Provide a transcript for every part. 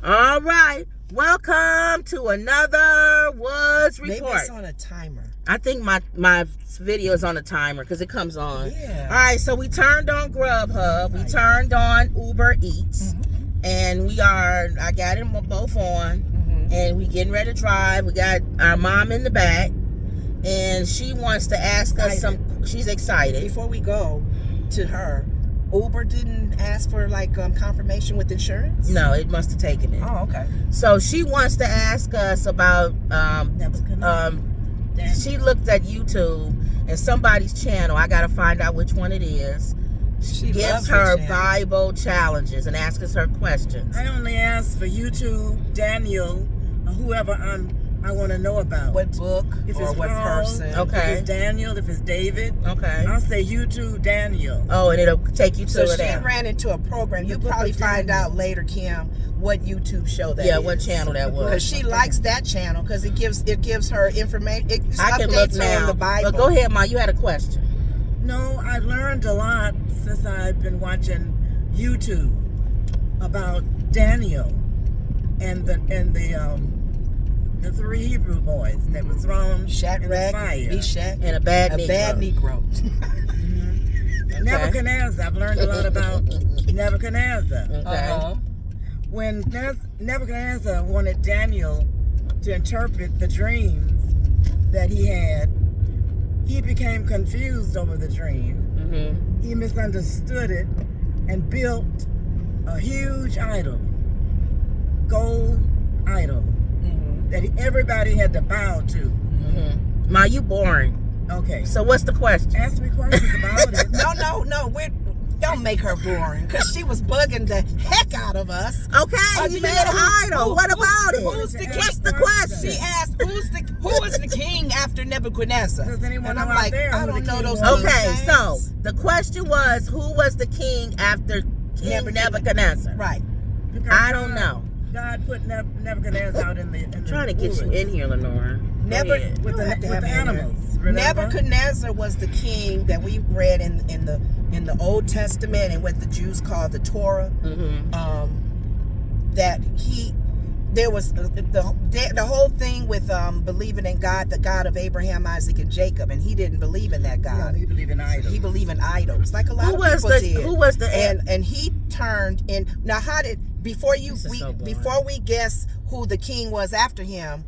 All right. Welcome to another Woods Report. Maybe it's on a timer. I think my video is on a timer because it comes on. Yeah. All right, so we turned on Grubhub. We turned on Uber Eats. And I got them both on. And we getting ready to drive. We got our mom in the back. And she wants to ask us she's excited. Before we go to her, Uber didn't ask for confirmation with insurance? No, it must have taken it. Oh, okay. So she wants to ask us about she looked at YouTube and somebody's channel. I gotta find out which one it is. She gives her Bible challenges and asks her questions. I only ask for YouTube, Daniel, or whoever I want to know about. What book if or it's what Paul, person? Okay. If it's Daniel, if it's David. Okay. I'll say YouTube, Daniel. Oh, and it'll take you to so it. So she ran into a program. You probably find out later, Kim, what YouTube show that is. Yeah, what channel that was. Because she likes that channel because it gives her information. I can look now. The Bible. But go ahead, Ma. You had a question. No, I've learned a lot since I've been watching YouTube about Daniel and the three Hebrew boys that were thrown in the fire. Meshach, and a bad Negro. Okay. Nebuchadnezzar. I've learned a lot about Nebuchadnezzar. Okay. When Nebuchadnezzar wanted Daniel to interpret the dreams that he had, he became confused over the dream. He misunderstood it and built a huge idol, gold idol, that everybody had to bow to. Ma, you boring. Okay. So what's the question? Ask me questions about it. No. Don't make her boring, because she was bugging the heck out of us. Okay, you made an idol. What about it? What's the question? She asked, who is the king after Nebuchadnezzar? Does anyone know out there I don't know those was? Okay, names. so the question was, who was the king after King Nebuchadnezzar? Right. Because I don't know. God put Nebuchadnezzar out in the Trying to get you in here, Lenora. with the animals. Remember? Nebuchadnezzar was the king that we read in the Old Testament and what the Jews call the Torah. There was the whole thing with believing in God, the God of Abraham, Isaac, and Jacob, and he didn't believe in that God. Yeah, he believed in idols. He believed in idols, like a lot of people did. Who was the and he turned in. Now, how did before we guess who the king was after him?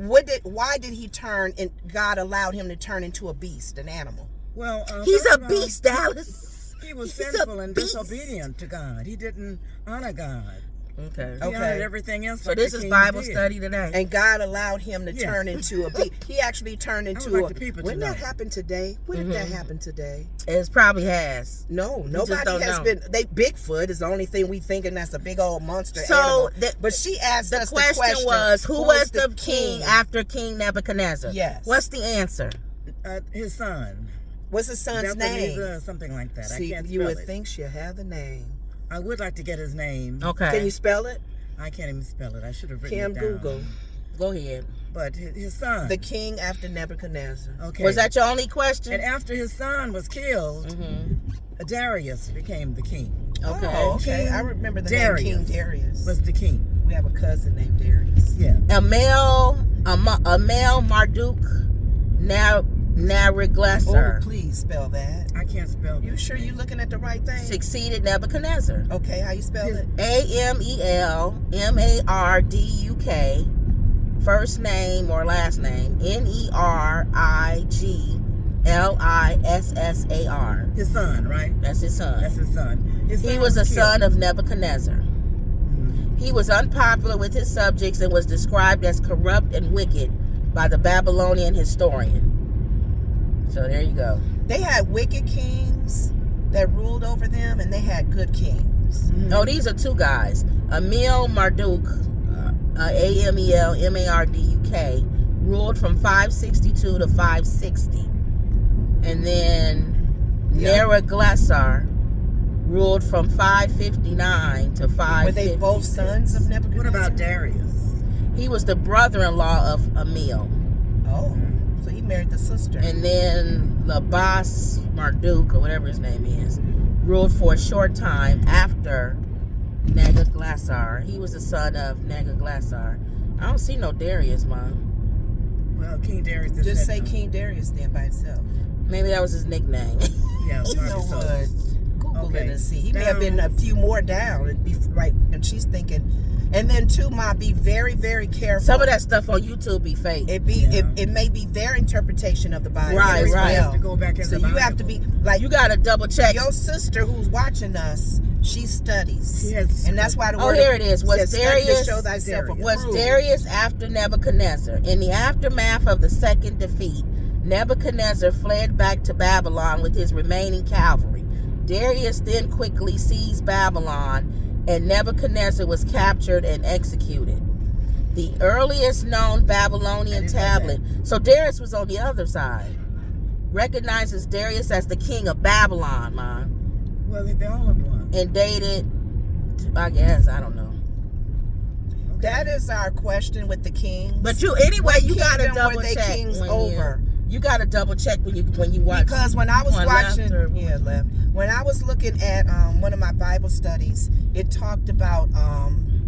Why did he turn and God allowed him to turn into a beast, an animal? Well, he's a beast, Dallas. He was sinful and disobedient to God. He didn't honor God. Okay. He honored everything else. So this is Bible study today. And God allowed him to turn into a beast. He actually turned into Wouldn't that happen today? What if that happened today? It probably has. No, nobody has been. Bigfoot is the only thing we thinking that's a big old monster. So, but she asked us the question was, who was the king after King Nebuchadnezzar? Yes. What's the answer? His son. What's his son's name? Something like that. See, I can't spell you would it. think she'll have the name. I would like to get his name. Okay. Can you spell it? I can't even spell it. I should have written Kim it down. Google. Go ahead. But his son. The king after Nebuchadnezzar. Okay. Was that your only question? And after his son was killed, Darius became the king. Okay. Oh, okay. I remember the name King Darius. Was the king. We have a cousin named Darius. Yeah. Amel Marduk Nariglesser. Oh, please spell that. I can't spell that. You sure you looking at the right thing? Succeeded Nebuchadnezzar. Okay, how you spell it? AMELMARDUK. First name or last name. NERIGLISSAR. His son, right? That's his son. That's his son. He was a son of Nebuchadnezzar. He was unpopular with his subjects and was described as corrupt and wicked by the Babylonian historian. So there you go. They had wicked kings that ruled over them, and they had good kings. Oh, these are two guys. Amel Marduk, AMELMARDUK, ruled from 562 to 560. And then Neriglissar ruled from 559 to 550. Were they both sons of Nebuchadnezzar? What about Darius? He was the brother-in-law of Amel. Oh, so he married the sister. And then Labas Marduk, or whatever his name is, ruled for a short time after Nagaglassar. He was the son of Nagaglassar. I don't see no Darius, Mom. Well, King Darius. Just say King Darius then by itself. Maybe that was his nickname. Yeah, You know so. what? Google Okay. it and see. He may have been a few more down. And be right, and she's thinking. And then too, Ma, be very, very careful. Some of that stuff on YouTube be fake. It may be their interpretation of the Bible. Right, as right. You have well. to go back in So the you have to Bible. be like You gotta double check. your sister who's watching us. She studies, She has- and that's why the Oh, word here it is. Was says, study to Darius- show thyself Darius. Was approved. Darius after Nebuchadnezzar? In the aftermath of the second defeat, Nebuchadnezzar fled back to Babylon with his remaining cavalry. Darius then quickly seized Babylon, and Nebuchadnezzar was captured and executed. The earliest known Babylonian tablet. So Darius was on the other side. Recognizes Darius as the king of Babylon, man. Well, they all of one. And dated, I guess, I don't know. That is our question with the kings. But anyway, What you gotta kingdom double were they check kings when over? You gotta double check when you watch. Because when I was on left watching, or- left. When I was looking at one of my Bible studies, it talked about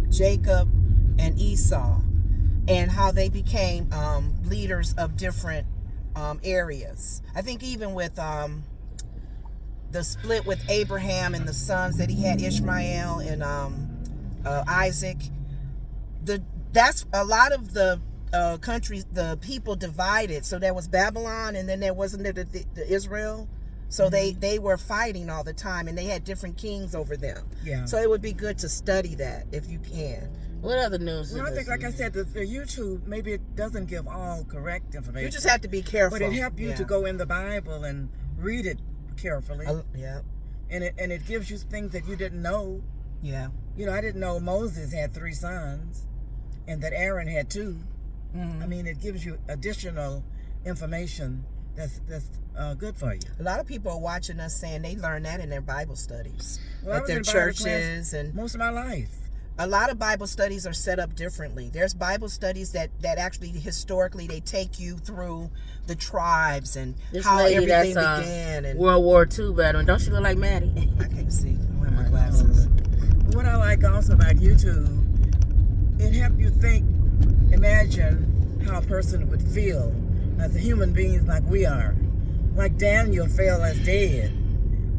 Jacob and Esau and how they became leaders of different areas. I think even with the split with Abraham and the sons that he had, Ishmael and Isaac. That's a lot of the countries, the people divided. So there was Babylon, and then there wasn't the Israel. So they were fighting all the time, and they had different kings over them. Yeah. So it would be good to study that if you can. What other news? Well, I is think, this? like I said, the YouTube, maybe it doesn't give all correct information. You just have to be careful. But it helps you Yeah. to go in the Bible and read it carefully. Yeah. And it gives you things that you didn't know. Yeah. You know, I didn't know Moses had 3 sons and that Aaron had 2. Mhm. I mean, it gives you additional information that's good for you. A lot of people are watching us saying they learn that in their Bible studies Well, I at was their in Bible churches, class and most of my life. a lot of Bible studies are set up differently. There's Bible studies that actually historically they take you through the tribes and This how lady everything that's began. And World War II veteran. Don't she look like Maddie? I can't see. I don't have my glasses. What I like also about YouTube, it helps you think, imagine how a person would feel as a human beings like we are. Like Daniel fell as dead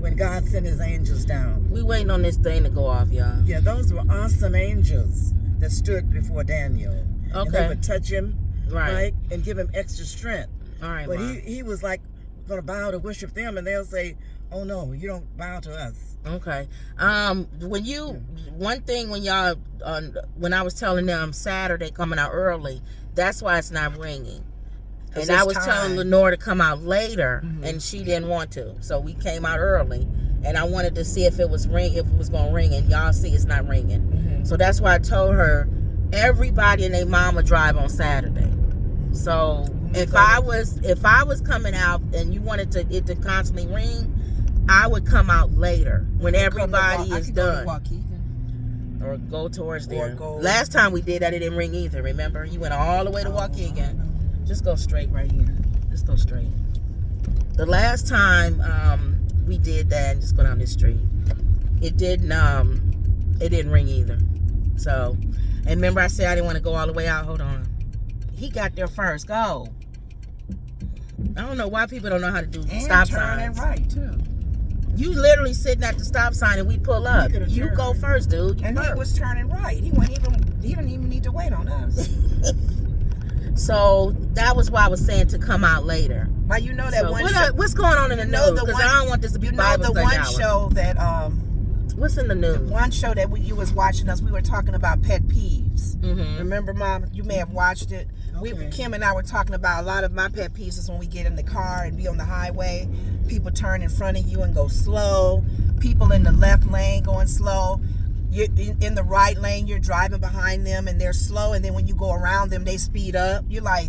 when God sent his angels down. We waiting on this thing to go off, y'all. Yeah, those were awesome angels that stood before Daniel. And they Okay. would touch him, Right. and give him extra strength. All right, But Mom. he was like going to bow to worship them, and they'll say, "Oh no, you don't bow to us." Okay. When you one thing when y'all when I was telling them Saturday coming out early, that's why it's not ringing. 'Cause And I it's was telling time. Lenore to come out later, Mhm. and she didn't want to, so we came out early. And I wanted to see if it was gonna ring, and y'all see it's not ringing. Mhm. So that's why I told her everybody and their mama drive on Saturday. So if I was coming out and you wanted it to constantly ring, I would come out later when everybody is done. Or go towards there. go- Last time we did that, it didn't ring either. Remember, you went all the way to Waukegan. Just go straight right here. Just go straight. The last time we did that, and just go down this street, it didn't ring either. So, and remember I said I didn't want to go all the way out. Hold on. He got there first. Go. I don't know why people don't know how to do And stop turning signs. right too. You literally sitting at the stop sign and we pull up. could've You turned. go first, dude. You And he first. was turning right. He didn't even need to wait on us. So that was why I was saying to come out later. But you know that So one what show. what's going on in the You know news? the Because one- I don't want this to be You know Bible the study one hour. show that What's in the news? one show that you was watching us. We were talking about pet peeves. Mm-hmm. Remember, Mom? You may have watched it. Okay. Kim and I were talking about a lot of my pet peeves is when we get in the car and be on the highway. People turn in front of you and go slow. People in the left lane going slow. You're in the right lane, you're driving behind them and they're slow. And then when you go around them, they speed up. You're like,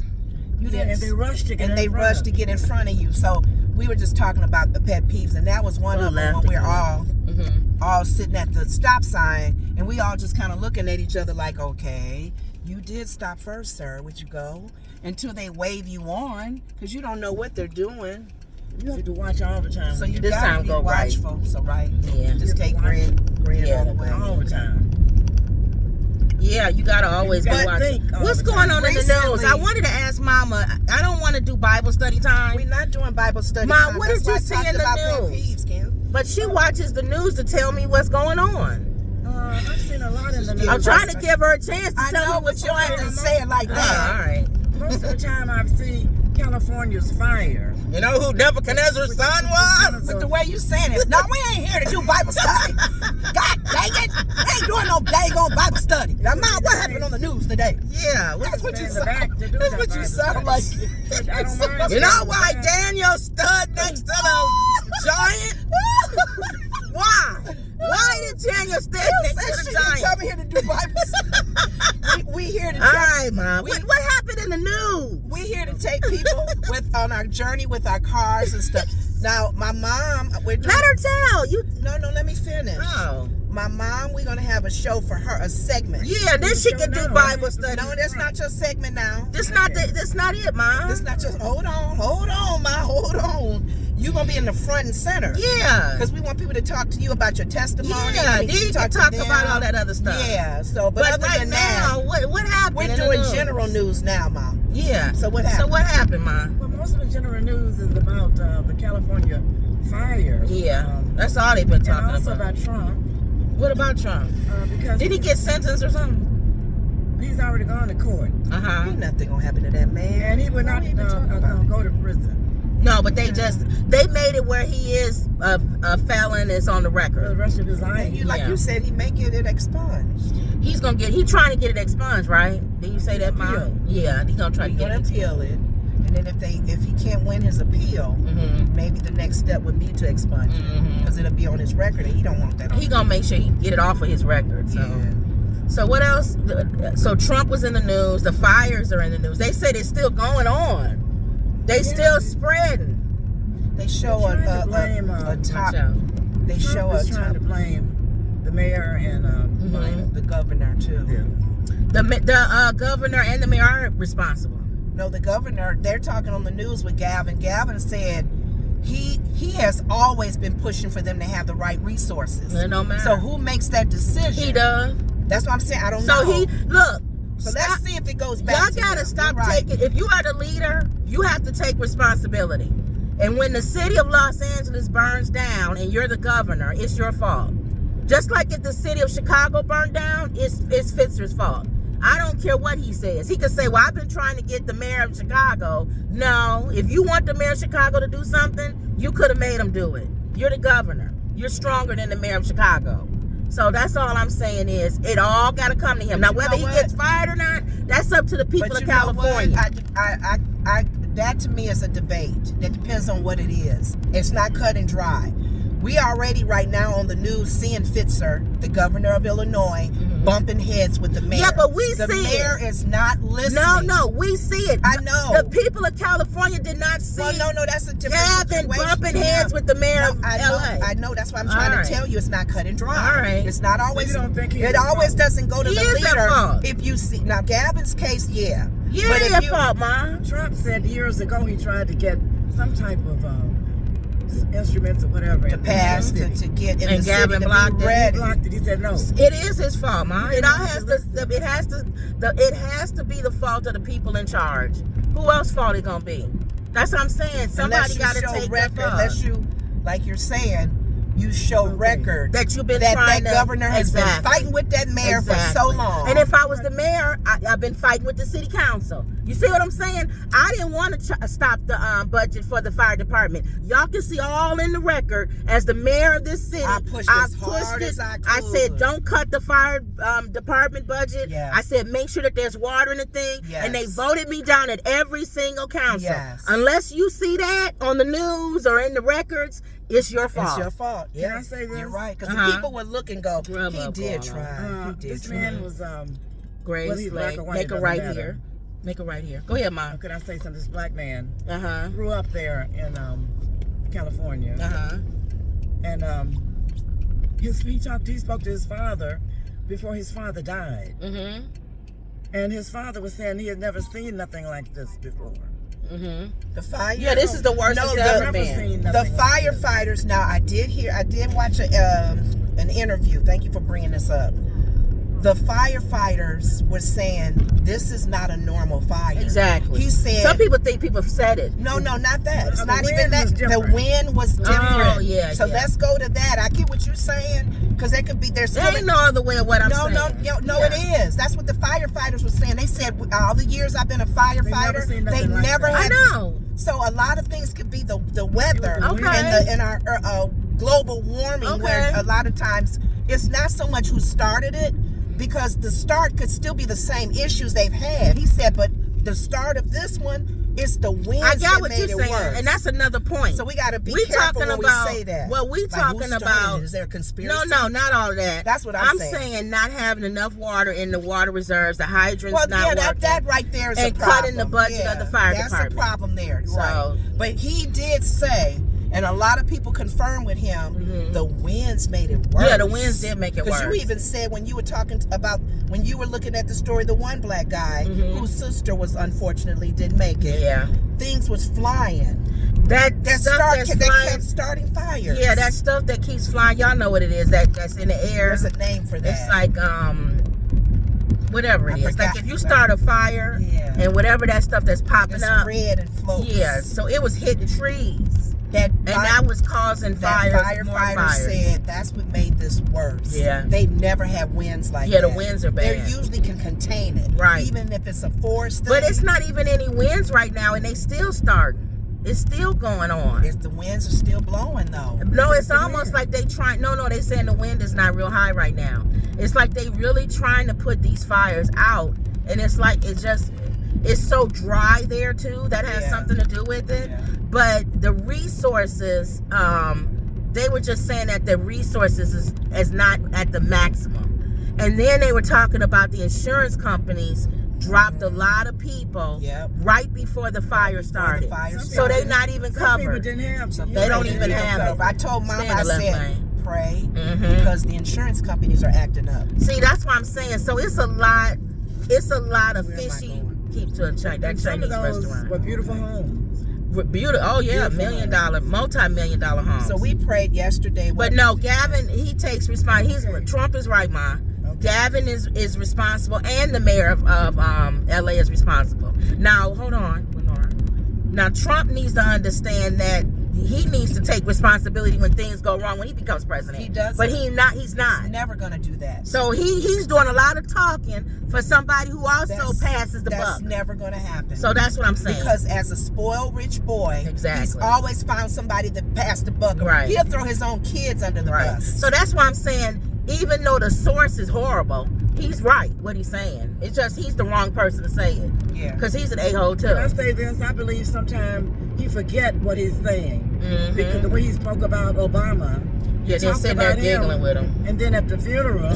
you Yeah, didn't. and they rush to get and in they front rush of to you. get in front of you. So we were just talking about the pet peeves, and that was one Go of them left when we're again. all sitting at the stop sign, and we all just kind of looking at each other like, okay, you did stop first, sir. Would you go? Until they wave you on, because you don't know what they're doing. You have to watch all the time. So you This gotta time be go right. watchful. So right. Yeah. Just take bread Yeah. all the way. all the time. Yeah, you gotta always be gotta watching. think all What's the going time. on in the Recently- news? I wanted to ask Mama. I don't want to do Bible study time, We're not doing Bible study. Ma, time. what That's did you why I see talked in the about pet news? peeves, Kim. but she watches the news to tell me what's going on. I've seen a lot in the news. I'm trying to give her a chance to I tell know, me what's but you going have on. to say it like All that. right. Most of the time I've seen California's fire. You know who Nebuchadnezzar's son was? But the way you saying it, no, we ain't here to do Bible study. God dang it, we ain't doing no dang on Bible study. Now, Mom, what happened on the news today? Yeah. That's what you in the sound. back to do That's that what you Bible sound study. like. I don't mind. You know why Daniel stood next to the giant? Why? Why did Daniel stand next to the You come giant? here to do Bible study. we here to All right, Mom. We- What happened in the news? we here to take people on our journey with our cars and stuff. Now, my mom, we're doing, Let her tell you. no, let me finish. Oh. My mom, we're gonna have a show for her, a segment. Yeah, then she can do No, Bible study. No, that's not your segment now. That's not it, Mom. That's not just. Hold on, ma, hold on. You gonna be in the front and center. Yeah. Because we want people to talk to you about your testimony. Yeah, We then you to can to talk them. about all that other stuff. Yeah. So, but But other right than now, that, what happened? we're in the doing news? general news now, ma. Yeah. So what So happened? what happened, Mom? Well, most of the general news is about the California fire. Yeah. That's all they've been And talking also about. about Trump. What about Trump? Because Did he get sentenced or something? he's already gone to court. Uh-huh. Ain't nothing gonna happen to that man. And he would Why not we even talking about gonna it? go to prison No, but they made it where he is a felon. It's on the for the record. rest of his life. And you, like Yeah. you said, he may get it expunged. He trying to get it expunged, right? Did you say that, Mom? Appeal. Yeah, he's gonna try to He's get gonna it. appeal it, and then if he can't win his appeal, Mm-hmm. maybe the next step would be to expunge it Mm-hmm. because it'll be on his record, and he don't want that. He gonna make sure he get it off of his record. So. Yeah. So what else? So Trump was in the news. The fires are in the news. They said it's still going on. They still spreading. They show They're a trying to blame, top. Watch out. They show Trump a is trying to top. blame the mayor and Blame the governor too. The governor and the mayor are responsible. No, the governor. They're talking on the news with Gavin. Gavin said he has always been pushing for them to have the right resources. It don't matter. So who makes that decision? He does. That's what I'm saying. I don't So know. he look. So stop- let's see if it goes back. Y'all to gotta him. stop You're right. taking. If you are the leader, you have to take responsibility. And when the city of Los Angeles burns down and you're the governor, it's your fault. Just like if the city of Chicago burned down, it's Fitzger's fault. I don't care what he says. He could say, well, I've been trying to get the mayor of Chicago. No, if you want the mayor of Chicago to do something, you could have made him do it. You're the governor. You're stronger than the mayor of Chicago. So that's all I'm saying is it all got to come to him. Now, you whether know he what? gets fired or not, that's up to the people But of you know what? California. I that to me is a debate. That depends on what it is. It's not cut and dry. We already right now on the news seeing Fitzer, the governor of Illinois, bumping heads with the mayor. Yeah, but we the see mayor it. is not listening. No, we see it. I know. The people of California did not see Well, no, that's a different Gavin situation. bumping heads with the mayor No, of I know, LA. I know. That's why I'm trying All right. to tell you, it's not cut and dry. All right. It's not always. So you don't think he's it at always fault? doesn't go to He the is at leader. fault. If you see now, Gavin's case, yeah. Yeah, But if your you- fault, Mom. Trump said years ago he tried to get some type of instruments or whatever to pass in the to city. get in And the Gavin city to blocked be it. He ready. blocked it. He said no. It is his fault, Mom. It all has to. Listen. It has to be the fault of the people in charge. Who else fault it gonna be? That's what I'm saying. Somebody Unless you got to show take record, that unless you, like you're saying, you show Okay. record that you've been that trying that to. governor has been fighting with that mayor for so long. And if I was the mayor, I've been fighting with the city council. You see what I'm saying? I didn't want to stop the budget for the fire department. Y'all can see all in the record. As the mayor of this city, I pushed as hard as I I said, could. don't cut the fire department budget. Yes. I said, make sure that there's water in the thing. Yes. And they voted me down at every single council. Yes. Unless you see that on the news or in the records, it's your fault. it's your fault. Can Yeah, I say this? you're right. Because Uh-huh. the people would look and go, Rub he up did on him. try. He did This try. man was Grace, Whether he's black or white, make it a doesn't right matter. here. Make a right here. Go ahead, Mom. could I say something? This black man Uh-huh. grew up there in California, Uh-huh. and he spoke to his father before his father died, Mm-hmm. and his father was saying he had never seen nothing like this before. The fire. Yeah, this is the worst No, it's the- ever Never been. seen The nothing like this. firefighters. Now, I did watch an interview. Thank you for bringing this up. The firefighters were saying this is not a normal fire. Exactly. He said Some people think people said it. no, not that. It's The not even wind that. was The different. wind was different. Oh, yeah, So yeah. let's go to that. I get what you're saying because there could be there's There ain't no other way of what I'm saying. No, it is. That's what the firefighters were saying. They said all the years I've been a firefighter, seen they nothing like never that. I had. know. So a lot of things could be the weather Okay. and our global warming, where Okay. a lot of times it's not so much who started it, because the start could still be the same issues they've had. He said, but the start of this one, it's the winds I got that what made you're it saying, worse. and that's another point. So we got to be We careful talking when about we say that. what we Like, who talking started about. it? Is there a conspiracy? No, not all that. That's what I'm saying. saying not having enough water in the water reserves, the hydrants Well, not yeah, working. that right there is and a problem. cutting the budget of the fire That's department. a problem there, So- right? But he did say, and a lot of people confirm with him, the winds made it worse. Yeah, the winds did make it Because you worse. even said when you were talking about, when you were looking at the story, the one black guy whose sister was unfortunately didn't make it. Yeah. Things was flying. That stuff that's They flying. kept starting fires. Yeah, that stuff that keeps flying. Y'all know what it is. That's in the air. There's a name for that. It's like whatever it I is. forgot. Like if you start a fire Yeah. and whatever that stuff that's popping it's up. red and floats. Yeah, so it was hitting trees. That And that was causing that fires, more firefighter fires. said that's what made this worse. Yeah. They never have winds like Yeah, that. the winds are They bad. usually can contain it. Right. Even if it's a forest thing. But it's not even any winds right now, and they still starting. It's still going on. The winds are still blowing though. No, it's almost like they trying. No, they saying the wind is not real high right now. It's like they really trying to put these fires out, and it's like it's so dry there too. That has Yeah. something to do with it. Yeah. But the resources, they were just saying that the resources is not at the maximum, and then they were talking about the insurance companies dropped a lot of people Yep. right before the fire started. fire So they started. not even Some people covered. didn't have some. They don't even have it. I told Mom, Stay in I the left said, lane. pray Mhm. because the insurance companies are acting up. See, that's what I'm saying. So it's a lot of Where am I fishy. going? Keep to that And some of Chinese those restaurant. were beautiful homes. Beautiful. Oh yeah, Beautiful multi-million-dollar homes. So we prayed yesterday. But no, Gavin, he takes responsibility. Trump is right, Ma. Okay. Gavin is responsible, and the mayor of LA is responsible. Now, hold on, Lenora. Now, Trump needs to understand that he needs to take responsibility when things go wrong when he becomes president. He does, but he's not. He's never gonna do that. So he's doing a lot of talking for somebody who also passes the That's buck. never gonna happen. So that's what I'm saying. Because as a spoiled rich boy, Exactly. he's always found somebody that passed the buck. Right. He'll throw his own kids under the Right. bus. So that's why I'm saying, even though the source is horrible, he's right what he's saying. It's just he's the wrong person to say it. Yeah. Because he's an a-hole too. Can I say this? I believe sometimes he forget what he's saying. Mhm. Because the way he spoke about Obama. Yeah, they're talked sitting there about him, giggling with him. And then at the funeral,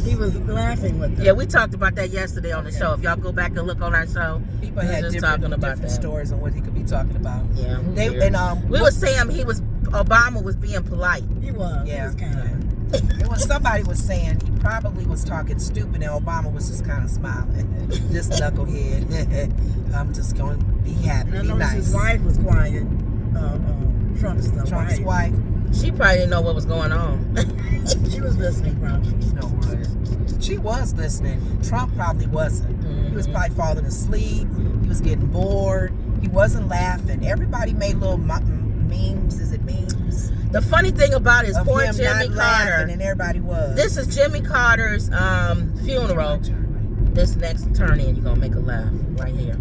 he was laughing with them. Yeah, we talked about that yesterday on the show. If y'all go back and look on our show, People we were had just different, talking about different that. stories on what he could be talking about. Yeah, who They cares? and we were saying Obama was being polite. He was. Yeah. He was kind. It was somebody was saying he probably was talking stupid, and Obama was just kind of smiling, just knucklehead. I'm just going to be happy, And I be noticed nice. his wife was quiet. Trump's Trump's wife. She probably didn't know what was going on. She was listening, probably. No worries. She was listening. Trump probably wasn't. He was probably falling asleep. He was getting bored. He wasn't laughing. Everybody made little memes. Is it memes? The funny thing about it is Of poor him Jimmy not laughing, Carter. and everybody was. This is Jimmy Carter's funeral. This next turn in, you're gonna make a laugh right here.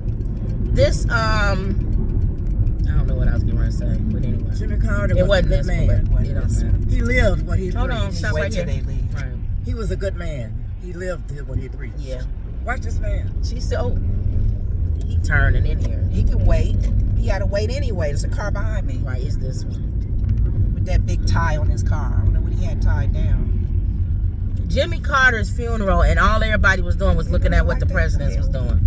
This I don't know what I was going to say, but anyway. Jimmy Carter It was wasn't a good this, man. but it don't matter. He lived what he Hold on, preached. stop Wait right till here. they leave. Right. He was a good man. He lived what he preached. Yeah. Watch this man. She said, "Oh, he turning in here." He can wait. He had to wait anyway. There's a car behind me Right, is this one? with that big tie on his car. I don't know what he had tied down. Jimmy Carter's funeral, and all everybody was doing was looking at what the president was doing.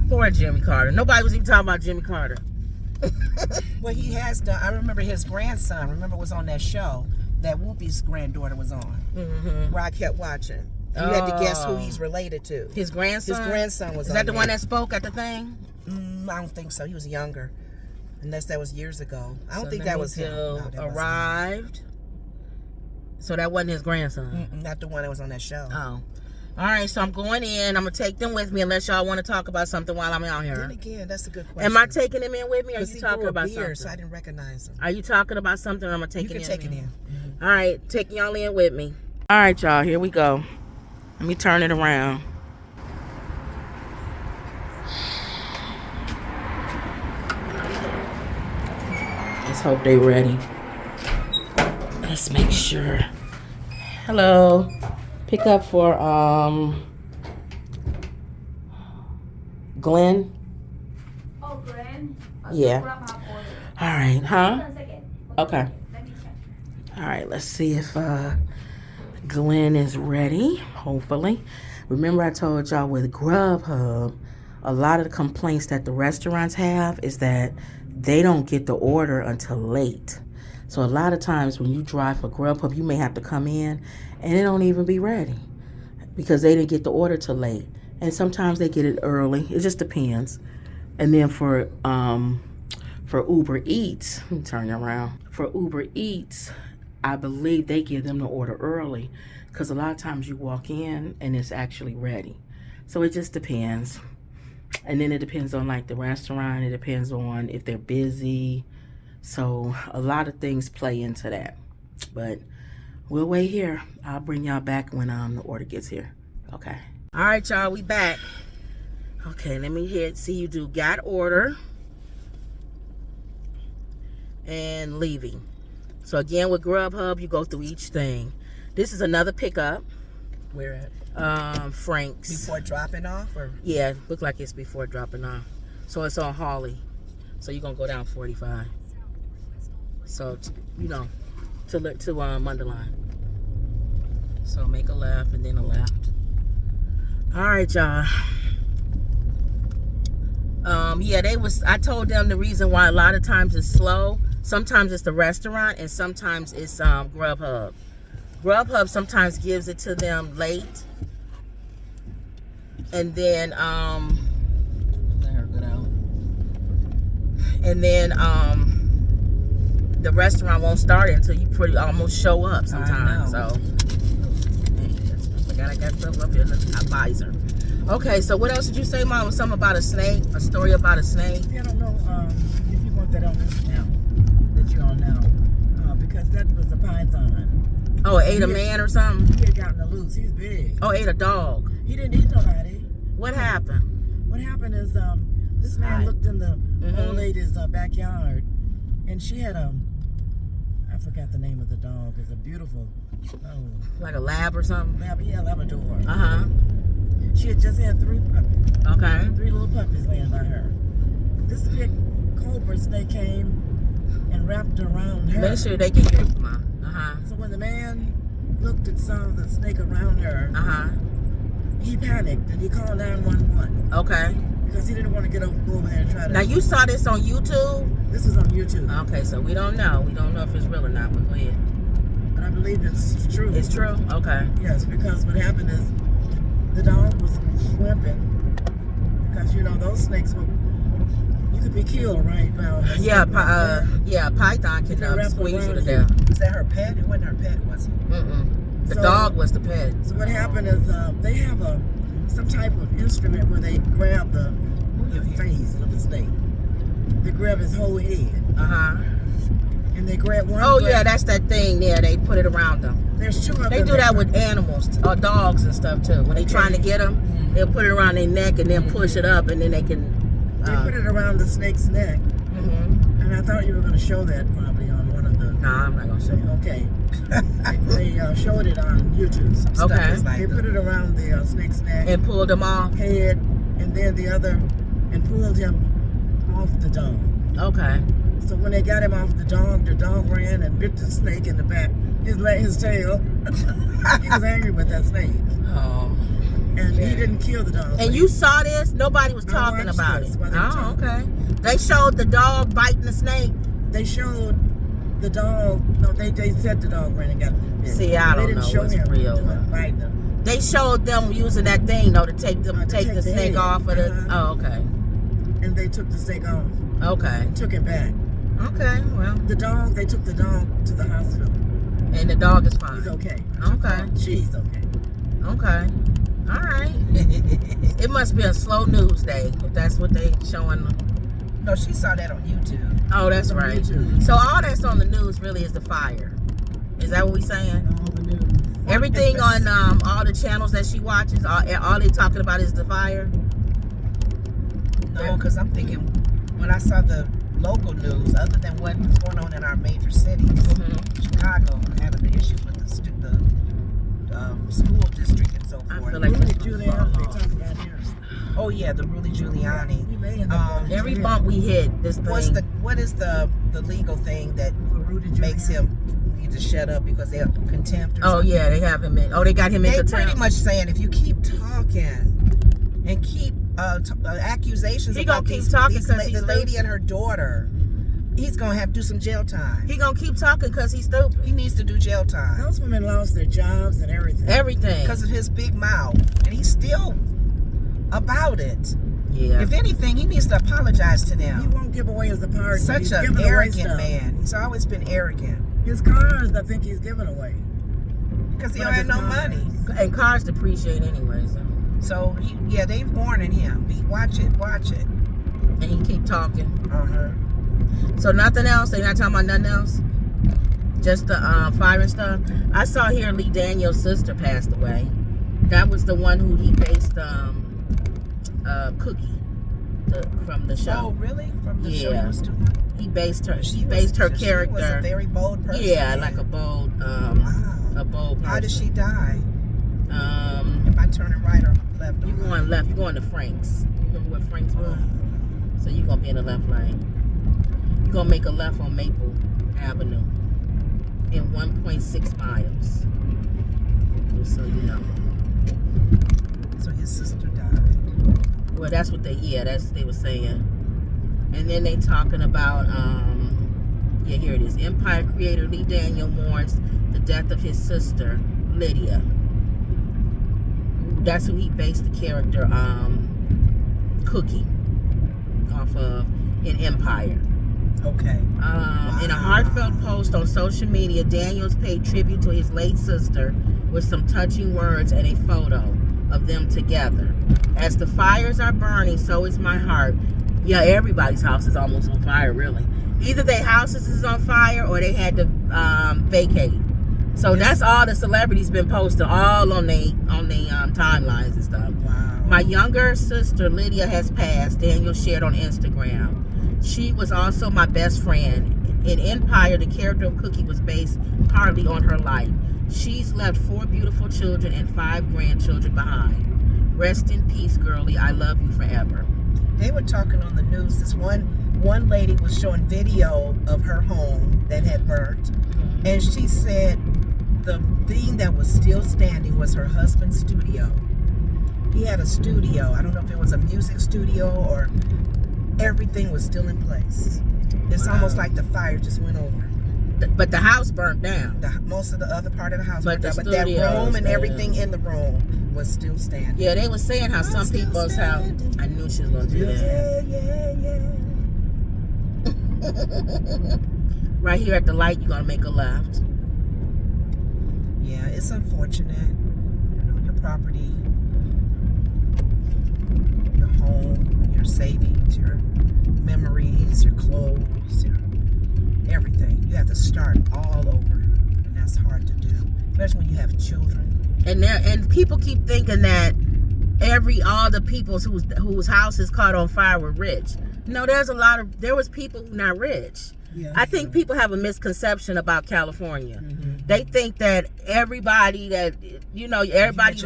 Poor Jimmy Carter. Nobody was even talking about Jimmy Carter. Well, he has done. I remember his grandson. Remember was on that show that Whoopi's granddaughter was on, where I kept watching. And you had to guess who he's related to. His grandson. His grandson was. Is on that the one there. that spoke at the thing? I don't think so. He was younger. Unless that was years ago. I don't So think that was him. Nemmie No, that wasn't arrived. So that wasn't his grandson. him. Not the one that was on that show. Oh. All right, so I'm going in. I'm going to take them with me unless y'all want to talk about something while I'm out here. Then again, that's a good question. Am I taking them in with me, or are Because you he talking grew a about beard, something? so I didn't recognize him. Are you talking about something, or am I taking You can take it in. All right, taking y'all in with me. All right, y'all, here we go. Let me turn it around. Let's hope they ready. Let's make sure. Hello. Pick up for Glenn. Oh, Glenn? Yeah. All right, huh? One second. Okay. Let me check. All right, let's see if Glenn is ready, hopefully. Remember I told y'all with Grubhub, a lot of the complaints that the restaurants have is that they don't get the order until late. So a lot of times when you drive for Grubhub, you may have to come in and it don't even be ready because they didn't get the order till late. And sometimes they get it early. It just depends. And then for Uber Eats, let me turn it around. For Uber Eats, I believe they give them the order early because a lot of times you walk in and it's actually ready. So it just depends. And then it depends on like the restaurant. It depends on if they're busy. So a lot of things play into that. But we'll wait here. I'll bring y'all back when the order gets here. Okay. All right, y'all, we back. Okay, let me see you do got order and leaving. So again, with Grubhub, you go through each thing. This is another pickup. Where at? Frank's. Before dropping off? Or? Yeah, look like it's before dropping off. So it's on Hawley. So you're gonna go down 45. So you know, to Munderline. So make a left and then a left. All right, y'all. Yeah, I told them the reason why a lot of times it's slow. Sometimes it's the restaurant and sometimes it's Grubhub. Grubhub sometimes gives it to them late. And then let her get out. And then the restaurant won't start until you almost show up sometimes. So I got stuff up here in the visor. Okay, so what else did you say, Mom? Was something about a snake? A story about a snake? See, I don't know if you want that on this now, that you're on now, because that was a python. Oh, it ate a man or something? He had gotten loose. He's big. Oh, ate a dog. He didn't eat nobody. What happened? What happened is this man looked in the old lady's backyard, and she had I forgot the name of the dog. It's a beautiful, Like a lab or something? Labrador. Uh-huh. She had just had 3 puppies. Okay. 3 little puppies laying by her. This big cobra snake came and wrapped around her. Make sure they can hear you, Mom. Uh-huh. So when the man looked and saw the snake around her, Uh-huh. he panicked and he called 911 Okay. because he didn't want to go over there and try to. Now, you saw this on YouTube? This is on YouTube, Okay, so we don't know. We don't know if it's real or not, but go ahead. but I believe it's true. It's true? Okay. Yes, because what happened is the dog was limping because those snakes you could be killed right now. Yeah, python can squeeze you to death. Was that her pet? It wasn't her pet, was it? Mm-mm. The So- dog was the pet. So what happened is they have some type of instrument where they grab the face of the snake. They grab his whole head Uh-huh. and they grab one. Oh, yeah, that's that thing there. They put it around them. There's 2 of them. They do that with animals, or dogs and stuff, too. When they trying to get them, they'll put it around their neck and then push it up, and then they can... They put it around the snake's neck, Mm-hmm. and I thought you were going to show that probably on one of the. No, I'm not going to show you. Okay. They showed it on YouTube. Some stuff Okay. is like they put it around the snake's neck, And pulled them off? head, and then the other, and pulled him off the dog. Okay. So when they got him off the dog ran and bit the snake in the back, his tail. He was angry with that snake, Oh. and he didn't kill the dog. And you saw this? Nobody was I talking watched about this it. while they were Oh, talking. okay. They showed the dog biting the snake. They showed the dog. No, they said the dog ran and got bit. See, I They don't didn't know show what's him real. biting them. They showed them using that thing though to take the take the snake head. off of the. Uh-huh. Oh, okay. and they took the stake off. Okay. Took it back. Okay. Well, They took the dog to the hospital. and the dog is fine. He's okay. Okay. She's okay. Okay. All right. It must be a slow news day if that's what they showing. No, she saw that on YouTube. Oh, that's On right. YouTube. So all that's on the news really is the fire. Is that what we saying? All the news. Everything on all the channels that she watches, all they talking about is the fire. No, because I'm thinking when I saw the local news, other than what's going on in our major cities, Chicago having the issues with the school district and so I forth. feel like Rudy Giuliani, they talk about him. Oh yeah, the Rudy Giuliani. He may end up going to Every jail. bump we hit, this thing. What is the legal thing that For Rudy Giuliani. makes him need to shut up because they're contempt? Or Oh something? yeah, they have him in. Oh, they got him in They contempt. pretty much saying if you keep talking and keep accusations He about gonna keep talking these 'cause the he's lady stupid. and her daughter, he's gonna have to do some jail time. He gonna keep talking because he's stupid. He needs to do jail time Those women lost their jobs and everything. Everything. because of his big mouth, and he's still about it. Yeah. If anything, he needs to apologize to He them. won't give away his apartment. Such He's an giving away arrogant stuff. man. He's always been arrogant His cars, I think he's giving away. because he One don't of have no his money. And cars depreciate anyway, so. So they've warning him. Watch it. And he keep talking. Uh-huh. So nothing else. They not talking about nothing else. Just the fire and stuff. I saw here Lee Daniels' sister passed away. That was the one who he based Cookie from the Oh, show. really? From the show he Yeah. was doing? He based her. She was- based her She was a character. very bold person. Yeah, like a bold, Wow. a bold person. How did she die? Um, Am I turning right or left? you going left? You going to Frank's? You remember what Frank's was? So you gonna be in the left lane. You gonna make a left on Maple Avenue in 1.6 miles. Just so you know. So his sister died. Well, that's what they were saying. And then they talking about, yeah, here it is. Empire creator Lee Daniel mourns the death of his sister, Lydia. That's who he based the character, Cookie, off of in Empire. Okay. In a heartfelt post on social media, Daniels paid tribute to his late sister with some touching words and a photo of them together. As the fires are burning, so is my heart. Yeah, everybody's house is almost on fire, really. Either their houses is on fire or they had to vacate. So that's all the celebrities been posting, all on they timelines and stuff. Wow. My younger sister Lydia has passed. Daniel shared on Instagram. She was also my best friend. In Empire, the character of Cookie was based partly on her life. She's left 4 beautiful children and 5 grandchildren behind. Rest in peace, girlie. I love you forever. They were talking on the news. This one lady was showing video of her home that had burnt, and she said the thing that was still standing was her husband's studio. He had a studio. I don't know if it was a music studio or everything was still in place. It's almost like the fire just went over. But the house burnt down. Most of the other part of the house But burnt the down, but that studio room was and there. everything in the room was still standing. Yeah, they were saying how some still people's house. standing. I knew she was gonna do that. Yeah. Right here at the light, you're gonna make a left. Yeah, it's unfortunate. You know, your property, your home, your savings, your memories, your clothes, your everything. You have to start all over, and that's hard to do, especially when you have children. And people keep thinking that all the people whose houses caught on fire were rich. No, there was people who not rich. Yeah. I think people have a misconception about California. They think that everybody everybody in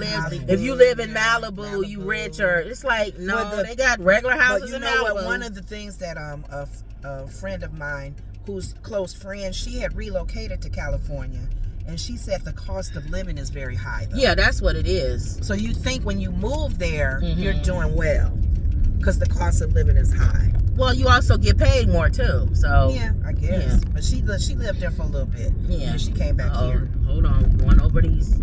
lives. Hollywood, If you live in yeah, Malibu, you rich, or it's like no, Well, they got regular houses But you in know Malibu. what? One of the things that a friend of mine, who's close friend, she had relocated to California, and she said the cost of living is very high. Though. Yeah, that's what it is. So you think when you move there, you're doing well, because the cost of living is high. Well, you also get paid more too. So Yeah, I guess. Yeah. But she lived there for a little bit. Yeah. And she came back here. Hold on, going over these.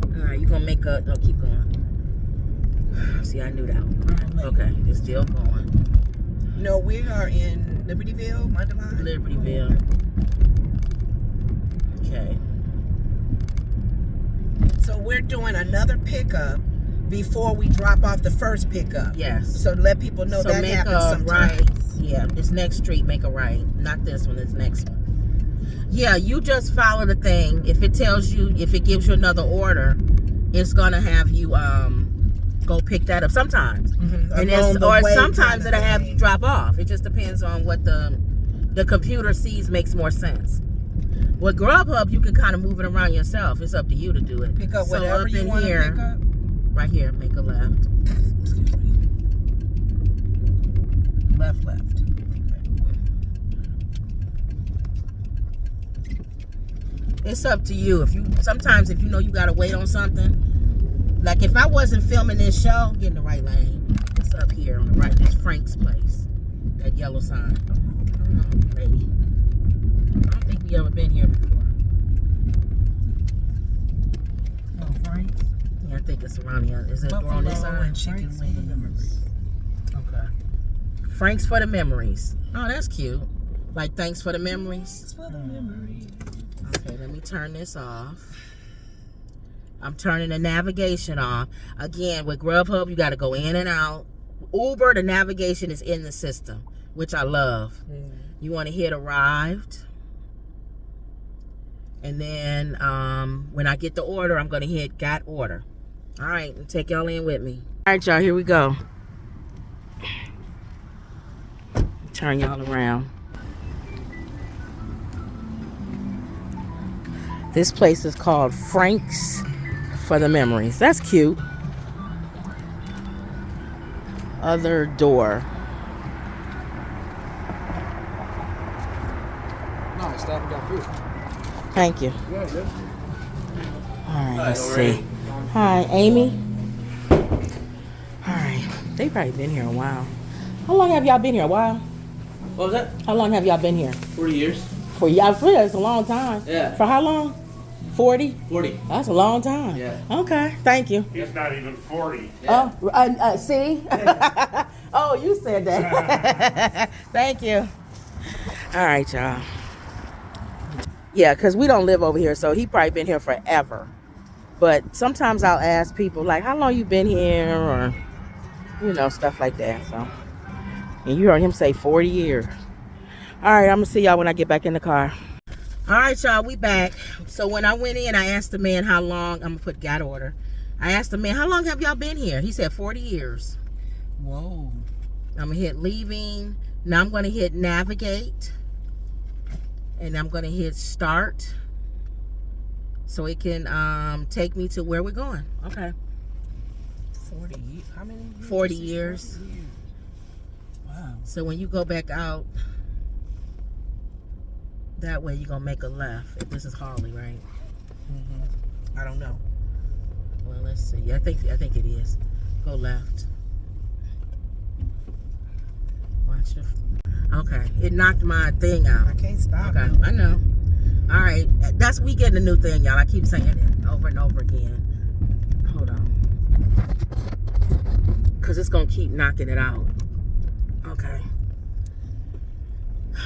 All right, you gonna make keep going. See, I knew that one. Okay, it's still going. No, we are in Libertyville, Mundelein. Libertyville. Okay. So we're doing another pickup before we drop off the first pickup. Yes. So to let people know So that make happens a sometimes. right. Yeah, this next street, make a right. Not this one, this next one. Yeah, you just follow the thing. If it tells you, if it gives you another order, it's gonna have you go pick that up sometimes. And it's, or sometimes it'll have you drop off. It just depends on what the computer sees makes more sense. With Grubhub, you can kind of move it around yourself. It's up to you to do it. Pick up So whatever up you in want to here, pick up. right here, make a left. Excuse me. Left. Okay. It's up to you. Sometimes if you know you gotta wait on something, like if I wasn't filming this show, get in the right lane. It's up here on the right. It's Frank's place. That yellow sign. Hold on, lady. I don't think we ever been here before. Oh, Frank's. Yeah, I think it's around here. Is it on this Buffalo side? and chicken Frank's for the wings. Okay. Frank's for the memories. Oh, that's cute. Like thanks for the memories. Thanks for the memory. Okay, let me turn this off. I'm turning the navigation off. Again, with Grubhub, you got to go in and out. Uber, the navigation is in the system, which I love. You want to hit arrived. And then when I get the order, I'm going to hit got order. All right, and take y'all in with me. All right, y'all, here we go. Turn y'all around. This place is called Frank's for the Memories. That's cute. Other door. No, stop and got food. Thank you. Yeah, good. All right, let's see. Hi, Amy. All right. They've probably been here a while. How long have y'all been here? A while? What was that? How long have y'all been here? 40 years. For y'all, it's a long time. Yeah. For how long? 40? 40. That's a long time. Yeah. Okay, thank you. He's not even 40. Yeah. Oh, see? Oh, you said that. Thank you. All right, y'all. Yeah, because we don't live over here, so he probably been here forever. But sometimes I'll ask people, like, how long you been here? Or, you know, stuff like that. So, and you heard him say 40 years. All right, I'm going to see y'all when I get back in the car. All right, y'all, we back. So when I went in, I asked the man how long. I'm going to put got order. I asked the man, how long have y'all been here? He said 40 years. Whoa. I'm going to hit leaving. Now I'm going to hit navigate. And I'm going to hit start. So it can take me to where we're going. Okay. 40 years. How many years? 40 years. 40 years. Wow. So when you go back out, that way you're going to make a left. If this is Harley, right? I don't know. Well, let's see. I think it is. Go left. Watch it. Okay. It knocked my thing out. I can't stop. Okay. I know. All right. That's we getting a new thing, y'all. I keep saying it over and over again. Hold on. Because it's going to keep knocking it out. Okay.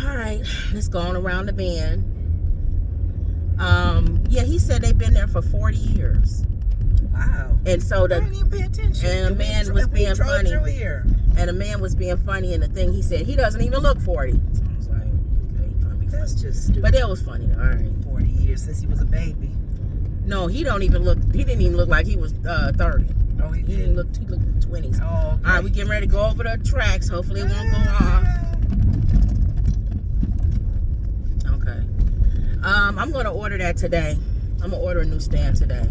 All right. Let's go on around the bend. Yeah, he said they've been there for 40 years. Wow. And so I didn't even pay attention. and the man was being funny. Here. And the man was being funny, and the thing he said, he doesn't even look 40. So I was like, okay, trying to be That's funny. just stupid. But it was funny. All right. 40 years since he was a baby. No, he didn't even look like he was 30. Oh, he He did. looked 20s. Oh, All right, we getting ready to go over the tracks. Hopefully it won't go off. Okay. I'm going to order that today. I'm going to order a new stand today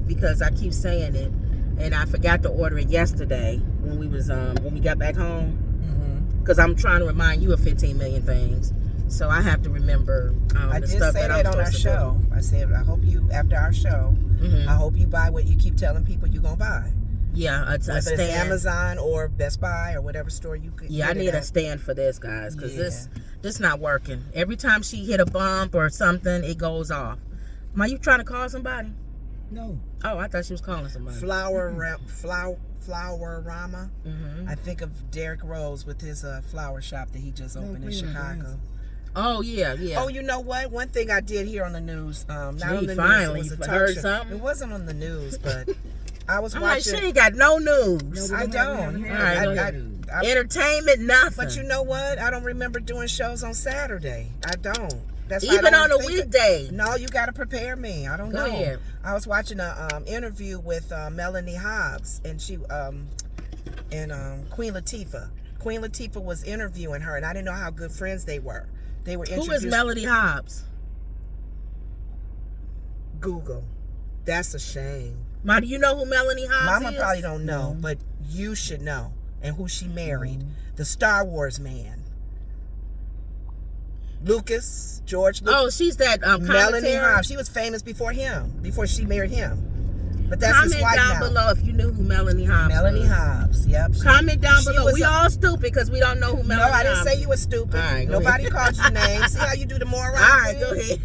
because I keep saying it, and I forgot to order it yesterday when we got back home. Because I'm trying to remind you of 15 million things. So I have to remember I the did stuff say that I'm that on our supposed to show. I said, I hope you, after our show, do. I hope you buy what you keep telling people you're going to buy. Yeah, a Whether stand. it's Amazon or Best Buy or whatever store you could Yeah, I get it need a at. stand for this, guys, because Yeah. this not working. Every time she hit a bump or something, it goes off. Ma, you trying to call somebody? No. Oh, I thought she was calling somebody. Flower Flower-Rama. I think of Derrick Rose with his flower shop that he just opened in Chicago. Oh yeah. Oh, you know what? One thing I did hear on the news, not on the finally, news, it was a heard talk show. something? It wasn't on the news, but I was I'm like, watching. she ain't got no news. I don't. All right, I- entertainment, nothing. but you know what? I don't remember doing shows on Saturday. I don't. That's why I Even don't on a think weekday. No, you got to prepare me. I don't Go know. ahead. I was watching a interview with Melanie Hobbs, and she and Queen Latifah. Queen Latifah was interviewing her, and I didn't know how good friends they were. They were Who introduced. is Melody Hobbs? Google. That's a shame. Ma, do you know who Melanie Hobbs Mama is? probably don't know, but you should know. And who she married. The Star Wars man. George Lucas. Oh, she's that Melanie commentary. Hobbs. She was famous before him, before she married him. But that's his Comment wife down now. below if you knew who Melanie Hobbs Melanie was. Hobbs. Yep. Comment down she below. was We a- all stupid because we don't know who Melanie No, I didn't Hobbs say you were stupid. All right, go Nobody ahead. called your name. See how you do the moral? All right, go ahead.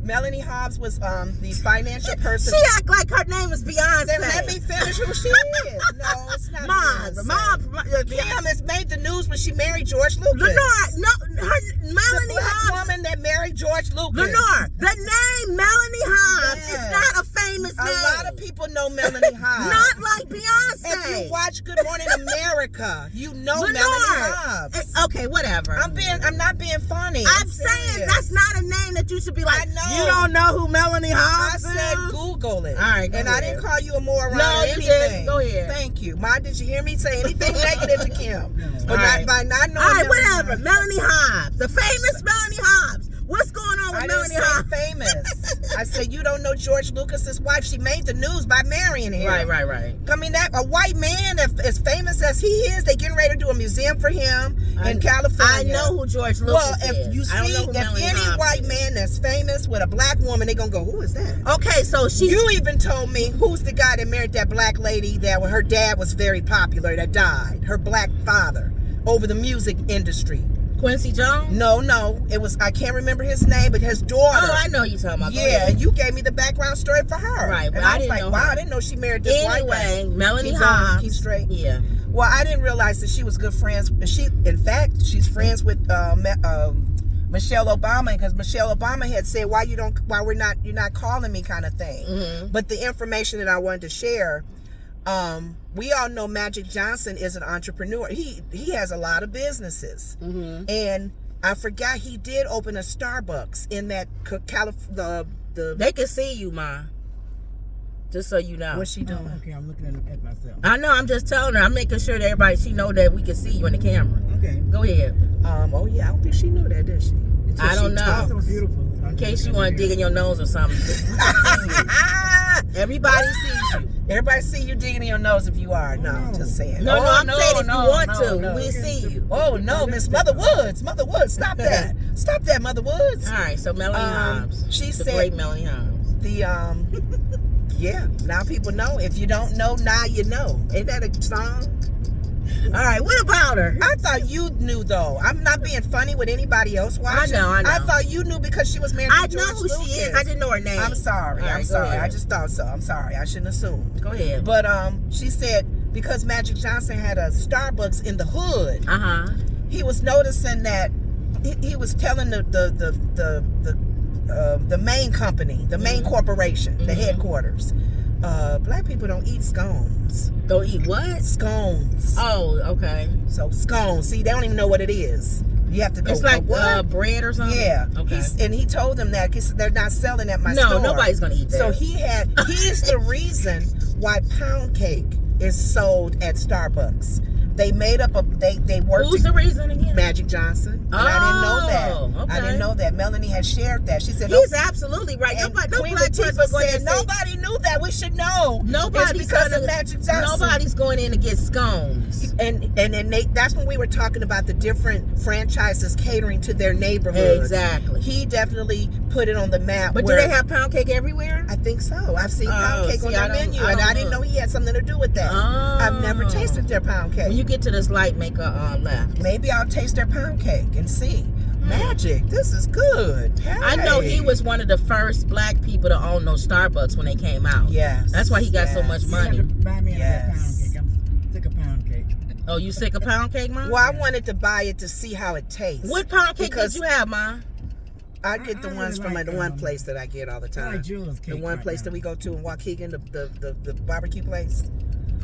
Melanie Hobbs was the financial person. She act like her name is Beyonce. Then let me finish who she is. No, it's not Beyonce. Kim has made the news when she married George Lucas. Lenore, no, her The Melanie black Hobbs. woman that married George Lucas. Lenore, the name Melanie Hobbs Yes. is not a famous A name. lot of people know Melanie Hobbs. Not like Beyonce. If you watch Good Morning America, you know Lenore. Melanie Hobbs. Okay, whatever. I'm not being funny. I'm saying serious. that's not a name that you should be like. I know. You don't know who Melanie I Hobbs said is? Google it. All right, go and I ahead. didn't call you a moron No, or you anything. didn't. Go ahead. Thank you. Ma, did you hear me say anything negative to Kim? But All not right. by not knowing. All right, Melanie whatever. Hobbs. Melanie Hobbs, the famous Melanie Hobbs. What's going on with I Melanie didn't Hobbs? say famous. I said you don't know George Lucas's wife. She made the news by marrying him. Right. I mean, that a white man as famous as he is, they getting ready to do a museum for him in California. I know who George Lucas Well, is. if you I don't see, know who if Melanie any Hobbs white is. man that's famous with a black woman, they gonna go, who is that? Okay, so she. You even told me who's the guy that married that black lady that her dad was very popular that died. Her black father over the music industry. Quincy Jones? No, it was I can't remember his name, but his daughter. Oh, I know you talking about. Go Yeah, ahead. and you gave me the background story for her. Right, but and I I was didn't like, know wow, her. I didn't know she married this white guy. Anyway, Melanie Keep going, Hobbs. keep straight. Yeah. Well, I didn't realize that she was good friends. In fact, she's friends with Michelle Obama, because Michelle Obama had said, you're not calling me kind of thing. Mm-hmm. But the information that I wanted to share, we all know Magic Johnson is an entrepreneur. He has a lot of businesses. Mm-hmm. And I forgot he did open a Starbucks in that They can see you, Ma. Just so you know. What's she doing? Okay, I'm looking at myself. I know. I'm just telling her. I'm making sure that everybody she know that we can see you in the camera. Okay. Go ahead. Oh yeah, I don't think she knew that, did she? Until I don't she know. talked. So beautiful. In case you want to dig in your nose or something. Everybody sees you. Everybody see you digging in your nose if you are. No, no. just saying. No, I'm saying if no, you want no, to, no. we see you. Oh no, Miss Mother Woods, stop that, stop that, Mother Woods. All right, so Melanie Hobbs. She the said- great Melanie Hobbs. Yeah, now people know. If you don't know, now you know. Ain't that a song? All right, what about her? I thought you knew though. I'm not being funny with anybody else watching. I know. I thought you knew because she was married to I George know who she is. Lucas. I didn't know her name. I'm sorry. All right, I'm go sorry. ahead. I just thought so. I'm sorry. I shouldn't assume. Go ahead. But she said because Magic Johnson had a Starbucks in the hood, he was noticing that he was telling the main company, the main corporation, the headquarters, black people don't eat scones. Don't eat what? Scones. Oh, okay. So scones. See, they don't even know what it is. You have to go. It's like what? bread or something? Yeah. Okay. And he told them that because they're not selling at my store. No, nobody's going to eat that. So he's the reason why pound cake is sold at Starbucks. They made up they worked. Who's the reason again? Magic Johnson. And I didn't know that. Okay. I didn't know that. Melanie had shared that. She said He's absolutely right. and No Queen black person Latifah going said in and say, nobody knew that. We should know. nobody's It's because gonna, of Magic Johnson. Nobody's going in to get scones. And that's when we were talking about the different franchises catering to their neighborhoods. Exactly. He definitely put it on the map. But do they have pound cake everywhere? I think so. I've seen pound cake on see, I their don't- menu, I and don't I didn't know he had something to do with that. I've never tasted their pound cake. When you get to this light, make a left. Maybe I'll taste their pound cake and see. Magic, this is good. I know he Hey. was one of the first black people to own those Starbucks when they came out. Yes. That's why he got so much You have money. to buy me another Yes. pound cake. I'm sick of pound cake. Oh, you sick of pound cake, Mom? Well, I wanted to buy it to see how it tastes. What pound cake Because did you have, Mom? I get the I ones really from like, the one place that I get all the I time. like Jewel's cake. The one right place now. that we go to in Waukegan, the barbecue place.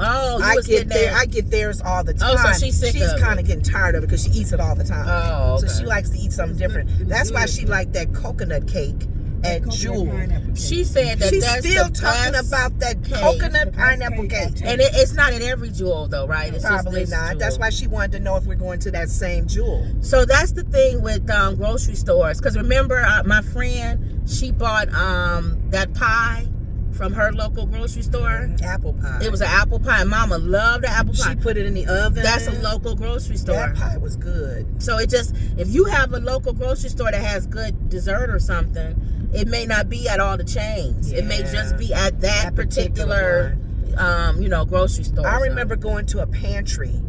Oh, you I was get getting that. I get theirs all the time. Oh, so she's sick of it. kind of getting tired of it because she eats it all the time. Oh, okay. So she likes to eat something It was good. different. It was That's why good. she liked that coconut cake at Coconut Jewel. pineapple cake. She said that She's that's still the talking best about that cake. coconut The best pineapple cake cake. I've And it's not in every Jewel though, right? It's Probably just this not. That's Jewel. why she wanted to know if we're going to that same Jewel. So that's the thing with grocery stores. Because remember, my friend, she bought that pie from her local grocery store. Apple pie. It was an apple pie. Mama loved the apple pie. She put it in the oven. That's a local grocery store. That pie was good. So it just, if you have a local grocery store that has good dessert or something, it may not be at all the chains. It may Yeah. just be at that particular particular, grocery store. I remember going to a pantry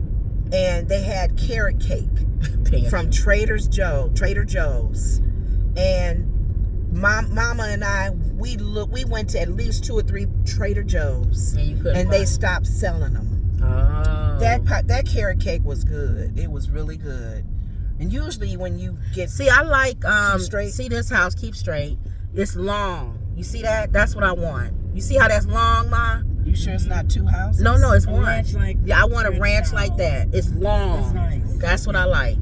and they had carrot cake from Trader Joe's, and my mama and I we went to at least 2 or 3 Trader Joe's, and, you couldn't and they find- stopped selling them. Oh. That carrot cake was good. It was really good. And usually when you get See, I like Keep straight. see this house, keep straight. It's long. You see that? That's what I want. You see how that's long, Ma? you sure it's not 2 houses? No, it's A one. ranch like Yeah, I want a ranch ranch style. like that. It's long. That's nice. That's what I like.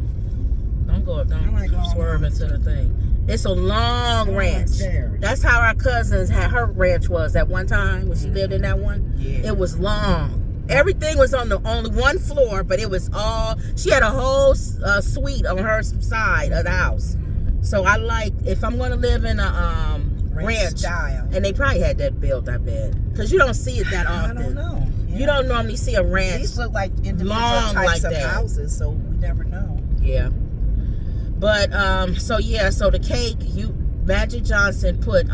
Don't go up. Don't I like long swerve into the thing. It's a long I like ranch. stairs. That's how our cousins had her ranch was at one time when she lived in that one. Yeah. It was long. Everything was on the only one floor, but it was all. She had a whole suite on her side of the house. So I like if I'm gonna live in a ranch, style. and they probably had that built, I bet, because you don't see it that I often. don't know. You don't normally see a ranch. These look like individual long types like of that. houses, so we never know. Yeah. But so the cake, Magic Johnson put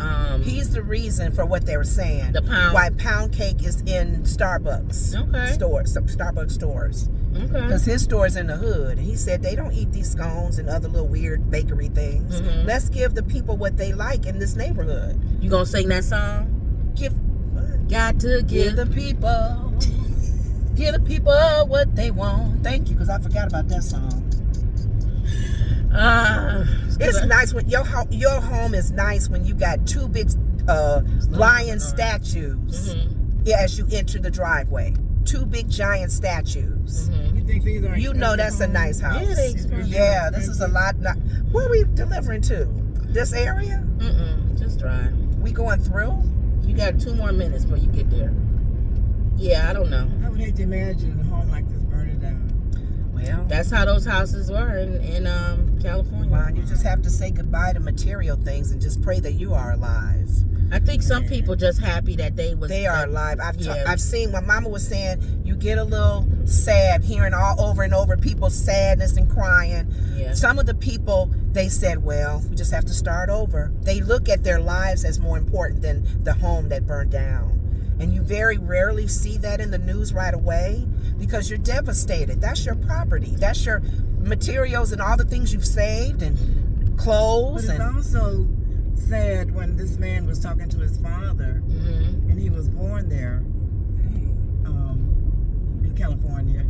He's the reason for what they were saying. The pound- Why pound cake is in Starbucks stores, some Starbucks stores. okay. Because his store's in the hood. And he said they don't eat these scones and other little weird bakery things. Mhm. Let's give the people what they like in this neighborhood. You gonna sing that song? Got to Give the people, give the people what they want. Thank you, because I forgot about that song. It's nice when your home is nice when you got 2 big lion statues as you enter the driveway. 2 big giant statues. You think these are You know that's a nice house. Yeah, they expensive. Yeah, this is a lot. Where are we delivering to? This area? Just drive. We going through? You got 2 more minutes before you get there. Yeah, I don't know. I would hate to imagine a home like this burning down. Well, That's how those houses were in California. well, you just have to say goodbye to material things and just pray that you are alive. I think some people just happy that they They are alive. Yeah. I've seen. My mama was saying you get a little sad hearing all over and over people's sadness and crying. Yeah. Some of the people, they said, well, we just have to start over. They look at their lives as more important than the home that burned down. And you very rarely see that in the news right away because you're devastated. That's your property. That's your materials and all the things you've saved and But clothes. it's And also sad when this man was talking to his father, Mhm. and he was born there in California.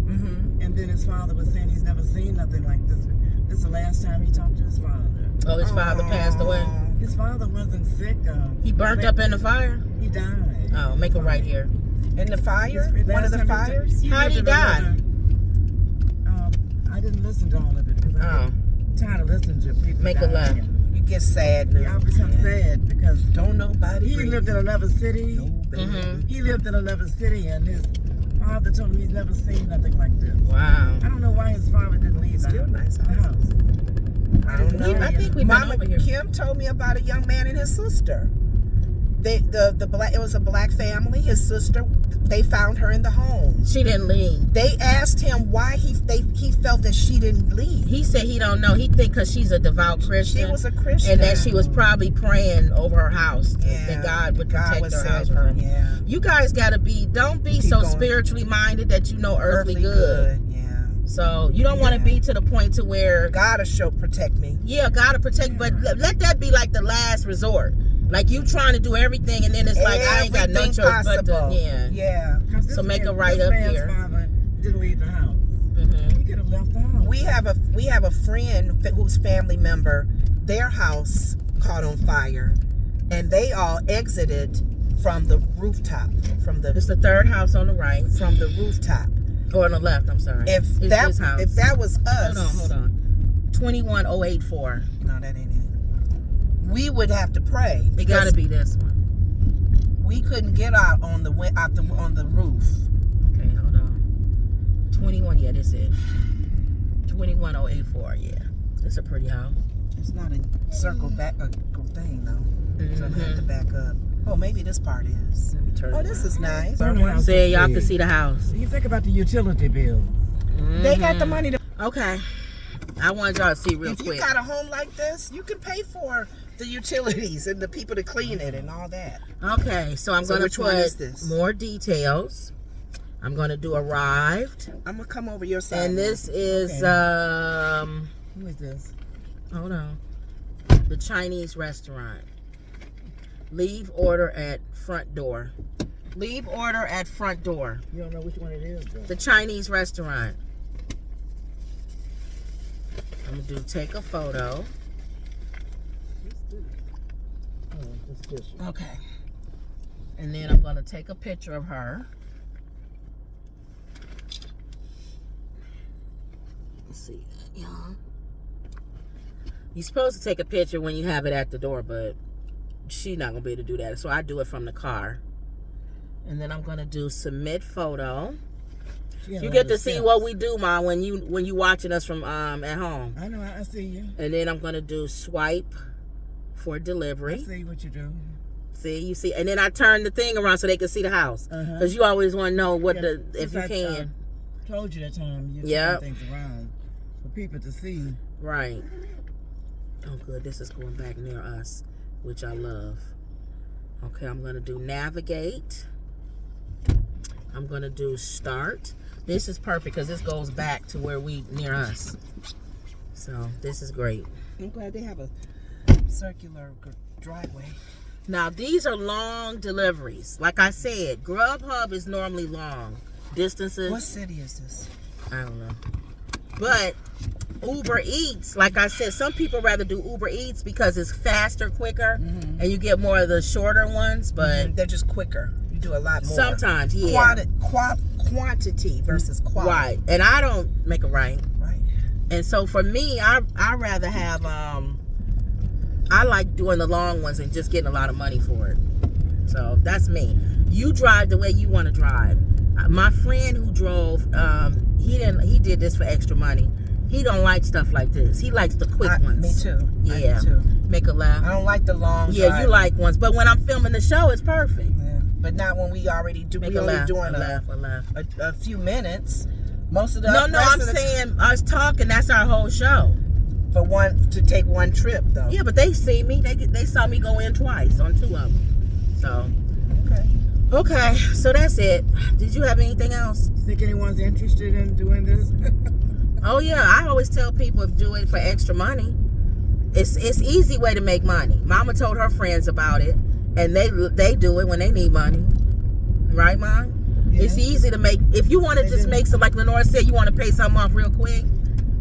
And then his father was saying he's never seen nothing like this. This is the last time he talked to his father. Oh, his father passed away. His father wasn't sick. He burnt up in the fire. He died. Oh, make it right here. in the fire? Last One of the time fires? How'd he lived in die? I didn't listen to all of it because Oh, I'm tired of listening to people. Make a left. dying. You get sad now. Yeah, I become sad because Don't nobody he breathe. lived in another city. No, baby. Mhm. He lived in another city, and his father told him he's never seen nothing like this. wow. I don't know why his father didn't leave the Still nice the house. house. I don't know. I think we've been Mama over here. Kim told me about a young man and his sister. The black, it was a black family. His sister, they found her in the home. She didn't leave. They asked him why he felt that she didn't leave. He said he don't know. He think because she's a devout Christian. She was a Christian, and that she was probably praying over her house that God would protect would her save house. her. Yeah, You guys gotta don't be Keep so going. spiritually minded that you know earthly good. Yeah. So you don't want to be to the point to where gotta protect me. Yeah, gotta protect, but let that be like the last resort. Like you trying to do everything, and then it's like I ain't got no choice but to yeah. So make a right up here. Father didn't leave the house. Mm-hmm. He could have left the house. We have a friend whose family member, their house caught on fire, and they all exited from the rooftop. It's the third house on the right. From the rooftop. Or on the left, I'm sorry. If It's that his house. if that was us, Hold on. 21084. No, that ain't it. We would have to pray. It gotta be this one. We couldn't get out on the roof. Okay, hold on. 21, yeah, this is 21084, yeah. It's a pretty house. It's not a circle back thing though. So I'm gonna have to back up. Oh, maybe this part is. Oh, this is nice. So y'all can see the house. You think about the utility bill. They got the money to. Okay. I wanted y'all to see real If quick. you got a home like this, you can pay for the utilities and the people to clean it and all that. Okay, so I'm So gonna which one is put this? more details. I'm gonna do arrived. I'm gonna come over your side. And this is Who is this? hold on. The Chinese restaurant. Leave order at front door. Leave order at front door. You don't know which one it is, though. The Chinese restaurant. I'm gonna take a photo. Oh, it's this one. Okay. And then I'm gonna take a picture of her. Let's see. Yeah. You're supposed to take a picture when you have it at the door, but she's not gonna be able to do that. So I do it from the car. And then I'm gonna do submit photo. You get to see what we do, Mom, when you watching us from at home. I know, I see you. And then I'm gonna do swipe for I delivery. see what you do. See, you see, and then I turn the thing around so they can see the house. Because you always want to know what if you can. Told you that time. You Yep. turn things around for people to see. Right. Oh, good. This is going back near us, which I love. Okay, I'm gonna do navigate. I'm gonna do start. This is perfect because this goes back to where we near us. So this is great. I'm glad they have a circular driveway. Now these are long deliveries. Like I said, Grubhub is normally long distances. What city is this? I don't know. But Uber Eats, like I said, some people rather do Uber Eats because it's faster, quicker, and you get more of the shorter ones. But they're just quicker. You do a lot more. sometimes, yeah. Quantity versus quality. Right. And I don't make it right. Right. And so for me, I rather have I like doing the long ones and just getting a lot of money for it. So that's me. You drive the way you want to drive. My friend who drove, he did this for extra money. He don't like stuff like this. He likes the quick ones. Me too. Yeah. I do too. Make a laugh. I don't like the long Yeah, driving. you like ones. But when I'm filming the show, it's perfect. Yeah. But not when we already do. Make We a only laugh. doing A laugh. a few minutes. Most of the No, rest I'm of the saying us talking. That's our whole show. to take one trip though. Yeah, but they see me. They saw me go in twice on 2 of them. So okay, so that's it. Did you have anything else? You think anyone's interested in doing this? Oh yeah, I always tell people to do it for extra money. It's easy way to make money. Mama told her friends about it, and they do it when they need money. Right, Mom? Yeah. It's easy to make. If you want to just make some, like Lenore said, you want to pay something off real quick,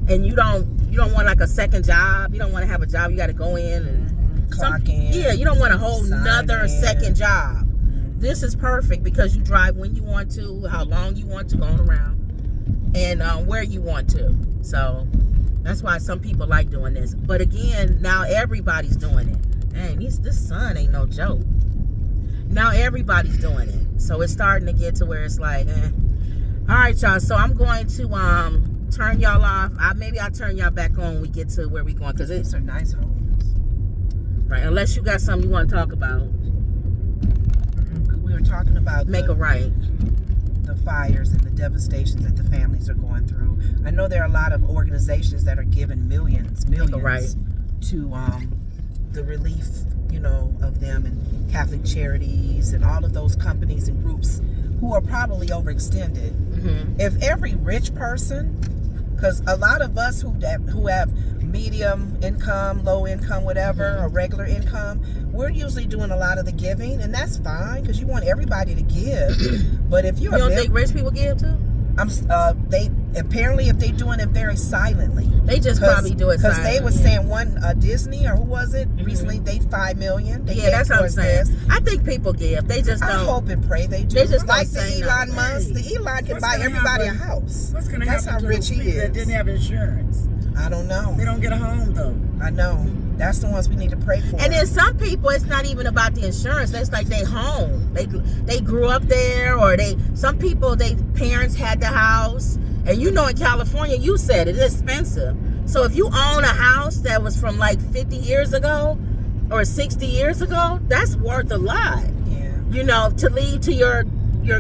and you don't want like a second job. You don't want to have a job. You got to go in and Clock in. Yeah, you don't want a whole Sign nother in. second job. This is perfect because you drive when you want to, how long you want to, going around, and where you want to. So that's why some people like doing this. But again, now everybody's doing it. Dang, this sun ain't no joke. Now everybody's doing it. So it's starting to get to where it's like, All right, y'all. So I'm going to turn y'all off. Maybe I'll turn y'all back on when we get to where we going, because it's These are nice homes. right. Unless you got something you want to talk about, We were talking about make a right. the fires and the devastations that the families are going through. I know there are a lot of organizations that are giving millions Right. to the relief, of them, and Catholic Charities and all of those companies and groups who are probably overextended. Mm-hmm. If every rich person Because a lot of us who have medium income, low income, whatever, or regular income, we're usually doing a lot of the giving, and that's fine because you want everybody to give. But if you're You don't think rich people give too? they apparently, if they doing it very silently, They just probably do it because silently. they were saying one Disney or who was it recently, they $5 million. They Yeah, gave that's what I'm towards saying. this. I think people give. They just I don't. hope and pray they do. They just like don't the say Elon nothing. Musk. The Elon can What's buy gonna everybody happen? a house. What's going to That's happen how to rich the he people that is. didn't have insurance? I don't know. They don't get a home though. I know. That's the ones we need to pray for. And then some people, it's not even about the insurance. That's like they home. They grew up there, or some people, they parents had the house. And you know, in California, you said it's expensive. So if you own a house that was from like 50 years ago or 60 years ago, that's worth a lot. Yeah. You know, to leave to your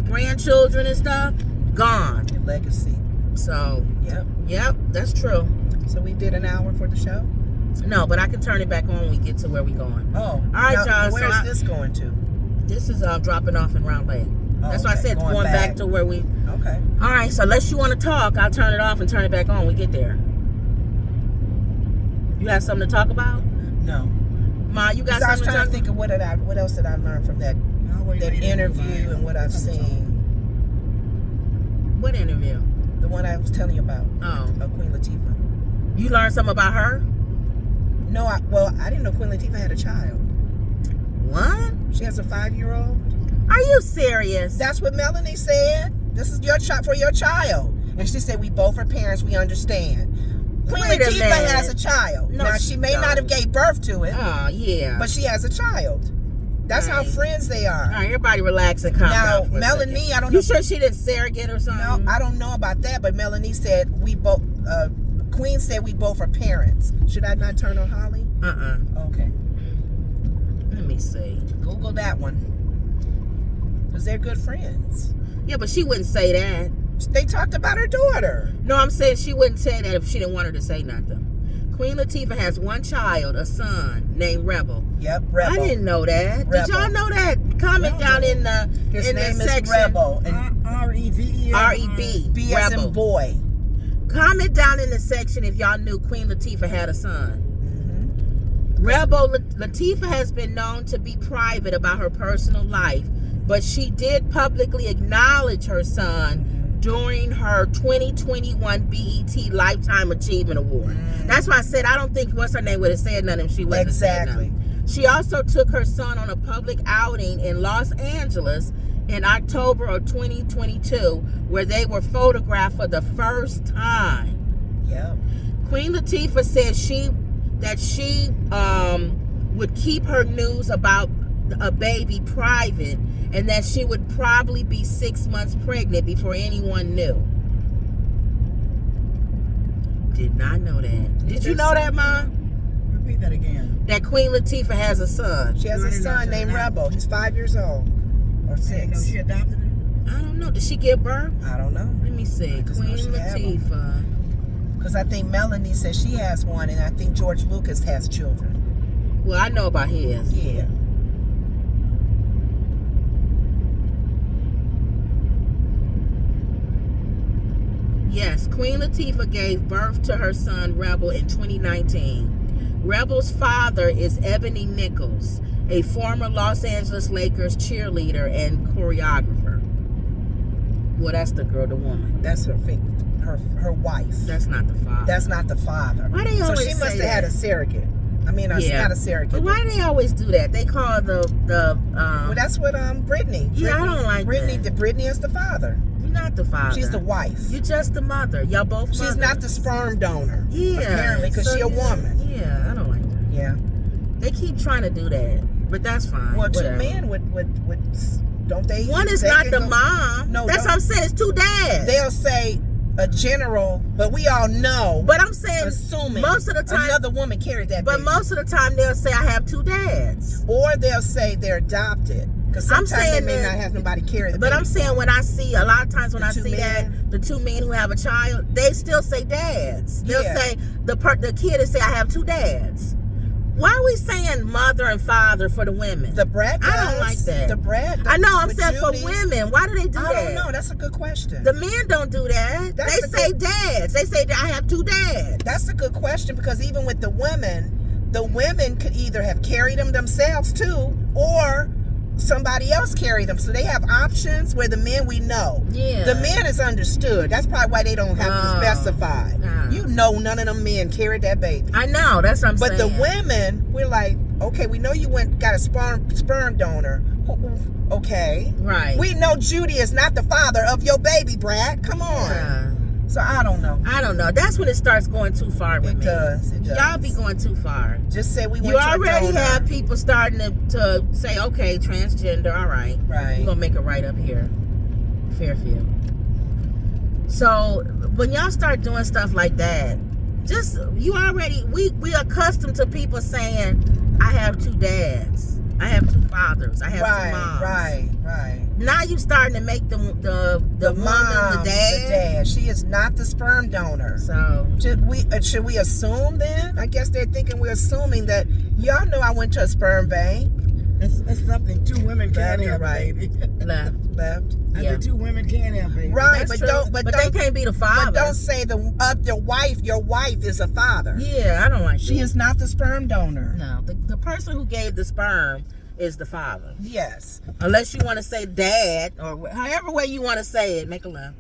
grandchildren and stuff, gone. Your legacy. So, Yep. that's true. So we did an hour for the show? No, but I can turn it back on when we get to where we going. Oh. All right, y'all. Where So is this going to? This is dropping off in Round Lake. Oh, That's why I okay. said going back to where we. Okay. All right, so unless you want to talk, I'll turn it off and turn it back on when we get there. You have something to talk about? No. Ma, you got I was something trying to to think of what else did I learn from that interview and what I've seen. What interview? The one I was telling you about. Oh. Of Queen Latifah. You learned something about her? No, I didn't know Queen Latifah had a child. What? She has a 5-year-old. Are you serious? That's what Melanie said. This is your child for your child. And she said, we both are parents, we understand. Queen Wait a Latifah minute. has a child. No, now, she she may not have don't. gave birth to it, Oh, yeah. but she has a child. That's how Right. friends they are. All right, everybody relax and calm Now, down for a Melanie, second. I don't know. You sure she didn't surrogate or No, something? I don't know about that, but Melanie said we both, Queen said we both are parents. Should I not turn on Holly? Okay. Let me see. Google that one. Because they're good friends. Yeah, but she wouldn't say that. They talked about her daughter. No, I'm saying she wouldn't say that if she didn't want her to say nothing. Queen Latifah has one child, a son named Rebel. Yep, Rebel. I didn't know that. Rebel. Did y'all know that? Comment down in the His name the is section. Rebel. And R-E-V-E. R-E-B. B as Rebel. in boy. Comment down in the section if y'all knew Queen Latifah had a son. Rebel Latifah has been known to be private about her personal life, but she did publicly acknowledge her son during her 2021 BET Lifetime Achievement Award. That's why I said I don't think what's her name would have said nothing if she wouldn't have said Exactly. nothing. She also took her son on a public outing in Los Angeles in October of 2022, where they were photographed for the first time. Yep. Queen Latifah said she would keep her news about a baby private, and that she would probably be 6 months pregnant before anyone knew. Did not know that. Did you know that, Mom? Repeat that again. That Queen Latifah has a son. She has No, I a didn't know son she named had that. Rebel. He's 5 years old. Or I didn't know 6. she adopted it. I don't know. Did she give birth? I don't know. Let me see. I just know Queen she had one. Latifah. Because I think Melanie says she has one, and I think George Lucas has children. Well, I know about his. Yeah. Yes, Queen Latifah gave birth to her son Rebel in 2019. Rebel's father is Ebony Nichols, a former Los Angeles Lakers cheerleader and choreographer. Well, that's the girl, the woman. That's her wife. That's not the father. That's not the father. Why they So always she must say have had that? a surrogate. I mean, not a surrogate. But why do they always do that? They call Well, that's what Brittany. Yeah, I don't like Brittany. that. Brittany is the father. You're not the father. She's the wife. You're just the mother. Y'all both She's mothers. not the sperm donor. Yeah. Apparently, because she a woman. Yeah, I don't like that. Yeah. They keep trying to do that, but that's fine. Well, Whatever. two men would don't they? One is they not can the go- mom. No, That's don't- what I'm saying. It's two dads. They'll say a general, but we all know. But I'm saying assuming most of the time. another woman carried that. But baby. most of the time they'll say I have two dads. or they'll say they're adopted because I'm sometimes they saying may that- not have nobody carry the But baby. I'm saying when I see a lot of times when The I two see men? that the two men who have a child, they still say dads. They'll Yeah. say the kid will say I have two dads. Why are we saying mother and father for the women? The Brett does. I don't like that. The Brett. I know, I'm with saying Judy. for women. Why do they do I that? don't know. That's a good question. The men don't do that. That's They a say dads. They say I have 2 dads. That's a good question because even with the women could either have carried them themselves too, or somebody else carried them. So they have options where the men we know. Yeah. The men is understood. That's probably why they don't have to specify. You know none of them men carried that baby. I know. That's what I'm But saying. the women, we're like, okay, we know you got a sperm donor. Okay. Right. We know Judy is not the father of your baby, Brad. Come on. Yeah. So I don't know. I don't know. That's when it starts going too far with It me. does. It does. Y'all be going too far. Just say we went You to a already donor. have people starting to say, okay, transgender, all right. Right. We're going to make it right up here. Fairfield. So when y'all start doing stuff like that, just, you already, we accustomed to people saying, I have 2 dads. I have 2 fathers. I have 2 moms. Right. Now you starting to make the mom and the dad. She is not the sperm donor. So Should we assume then? I guess they're thinking we're assuming that y'all know I went to a sperm bank. It's something 2 women can You're have, right. baby. left. I said 2 women can have, baby. Right, That's but true. don't they can't be the father. But don't say your wife is a father. Yeah, I don't like She that. is not the sperm donor. No, the person who gave the sperm is the father. Yes. Unless you want to say dad, or however way you want to say it, make a left.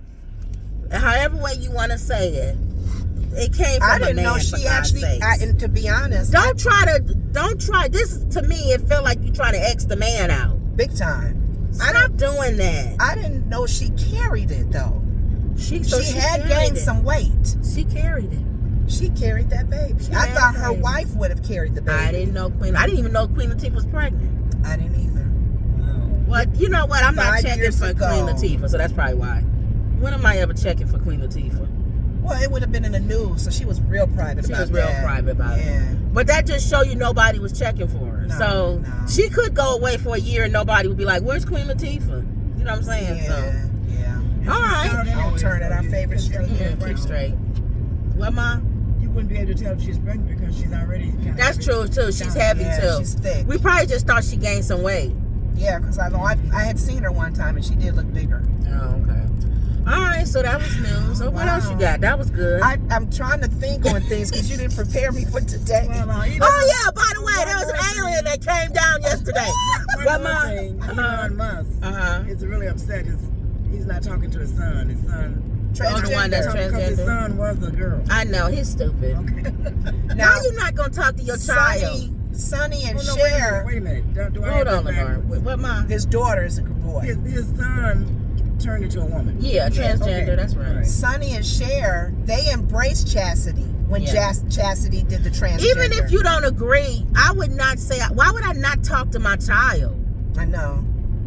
However way you want to say it, it came from I a didn't man, know for she God's actually. sakes. And to be honest, Don't try. This to me, it felt like you trying to X the man out. big time. Stop doing that. I didn't know she carried it though. She had carried gained it. some weight. She carried it. She carried that baby. I had thought a her baby. wife would have carried the baby. I didn't even know Queen Latifah was pregnant. I didn't either. Well, you know what? I'm not 5 checking years for ago. Queen Latifah, so that's probably why. When am I ever checking for Queen Latifah? Well, it would have been in the news, so she was real private She about was real that. private about it. Yeah. But that just show you nobody was checking for her. No, So no. she could go away for a year and nobody would be like, "Where's Queen Latifah?" You know what I'm saying? Yeah. All right. I'll turn it our favorite street. So keep straight. What, Ma? You wouldn't be able to tell if she's pregnant because she's already kind of That's true too. She's heavy Yeah, too. she's thick. We probably just thought she gained some weight. Yeah, because I know I had seen her one time and she did look bigger. Oh, okay. All right, so that was news. So what else you got? That was good. I'm trying to think on things because you didn't prepare me for today. Well, Oh yeah, by the way, there was an alien that came down yesterday. What, Ma? Elon Musk is really upset. He's not talking to his son. His son. Oh, the one that's Because his transgender. son was a girl. I know he's stupid. Okay. Now you not gonna talk to your child? Sonny and Oh, no, Cher, wait a minute. Do I Hold have on, that Lamar. backwards? What, Ma? his daughter is a good boy. His son turned into a woman. Yeah, transgender. okay. That's right. Sonny and Cher, they embraced Chastity when Yeah. Chastity did the transgender. Even if you don't agree, I would not say. Why would I not talk to my child? I know.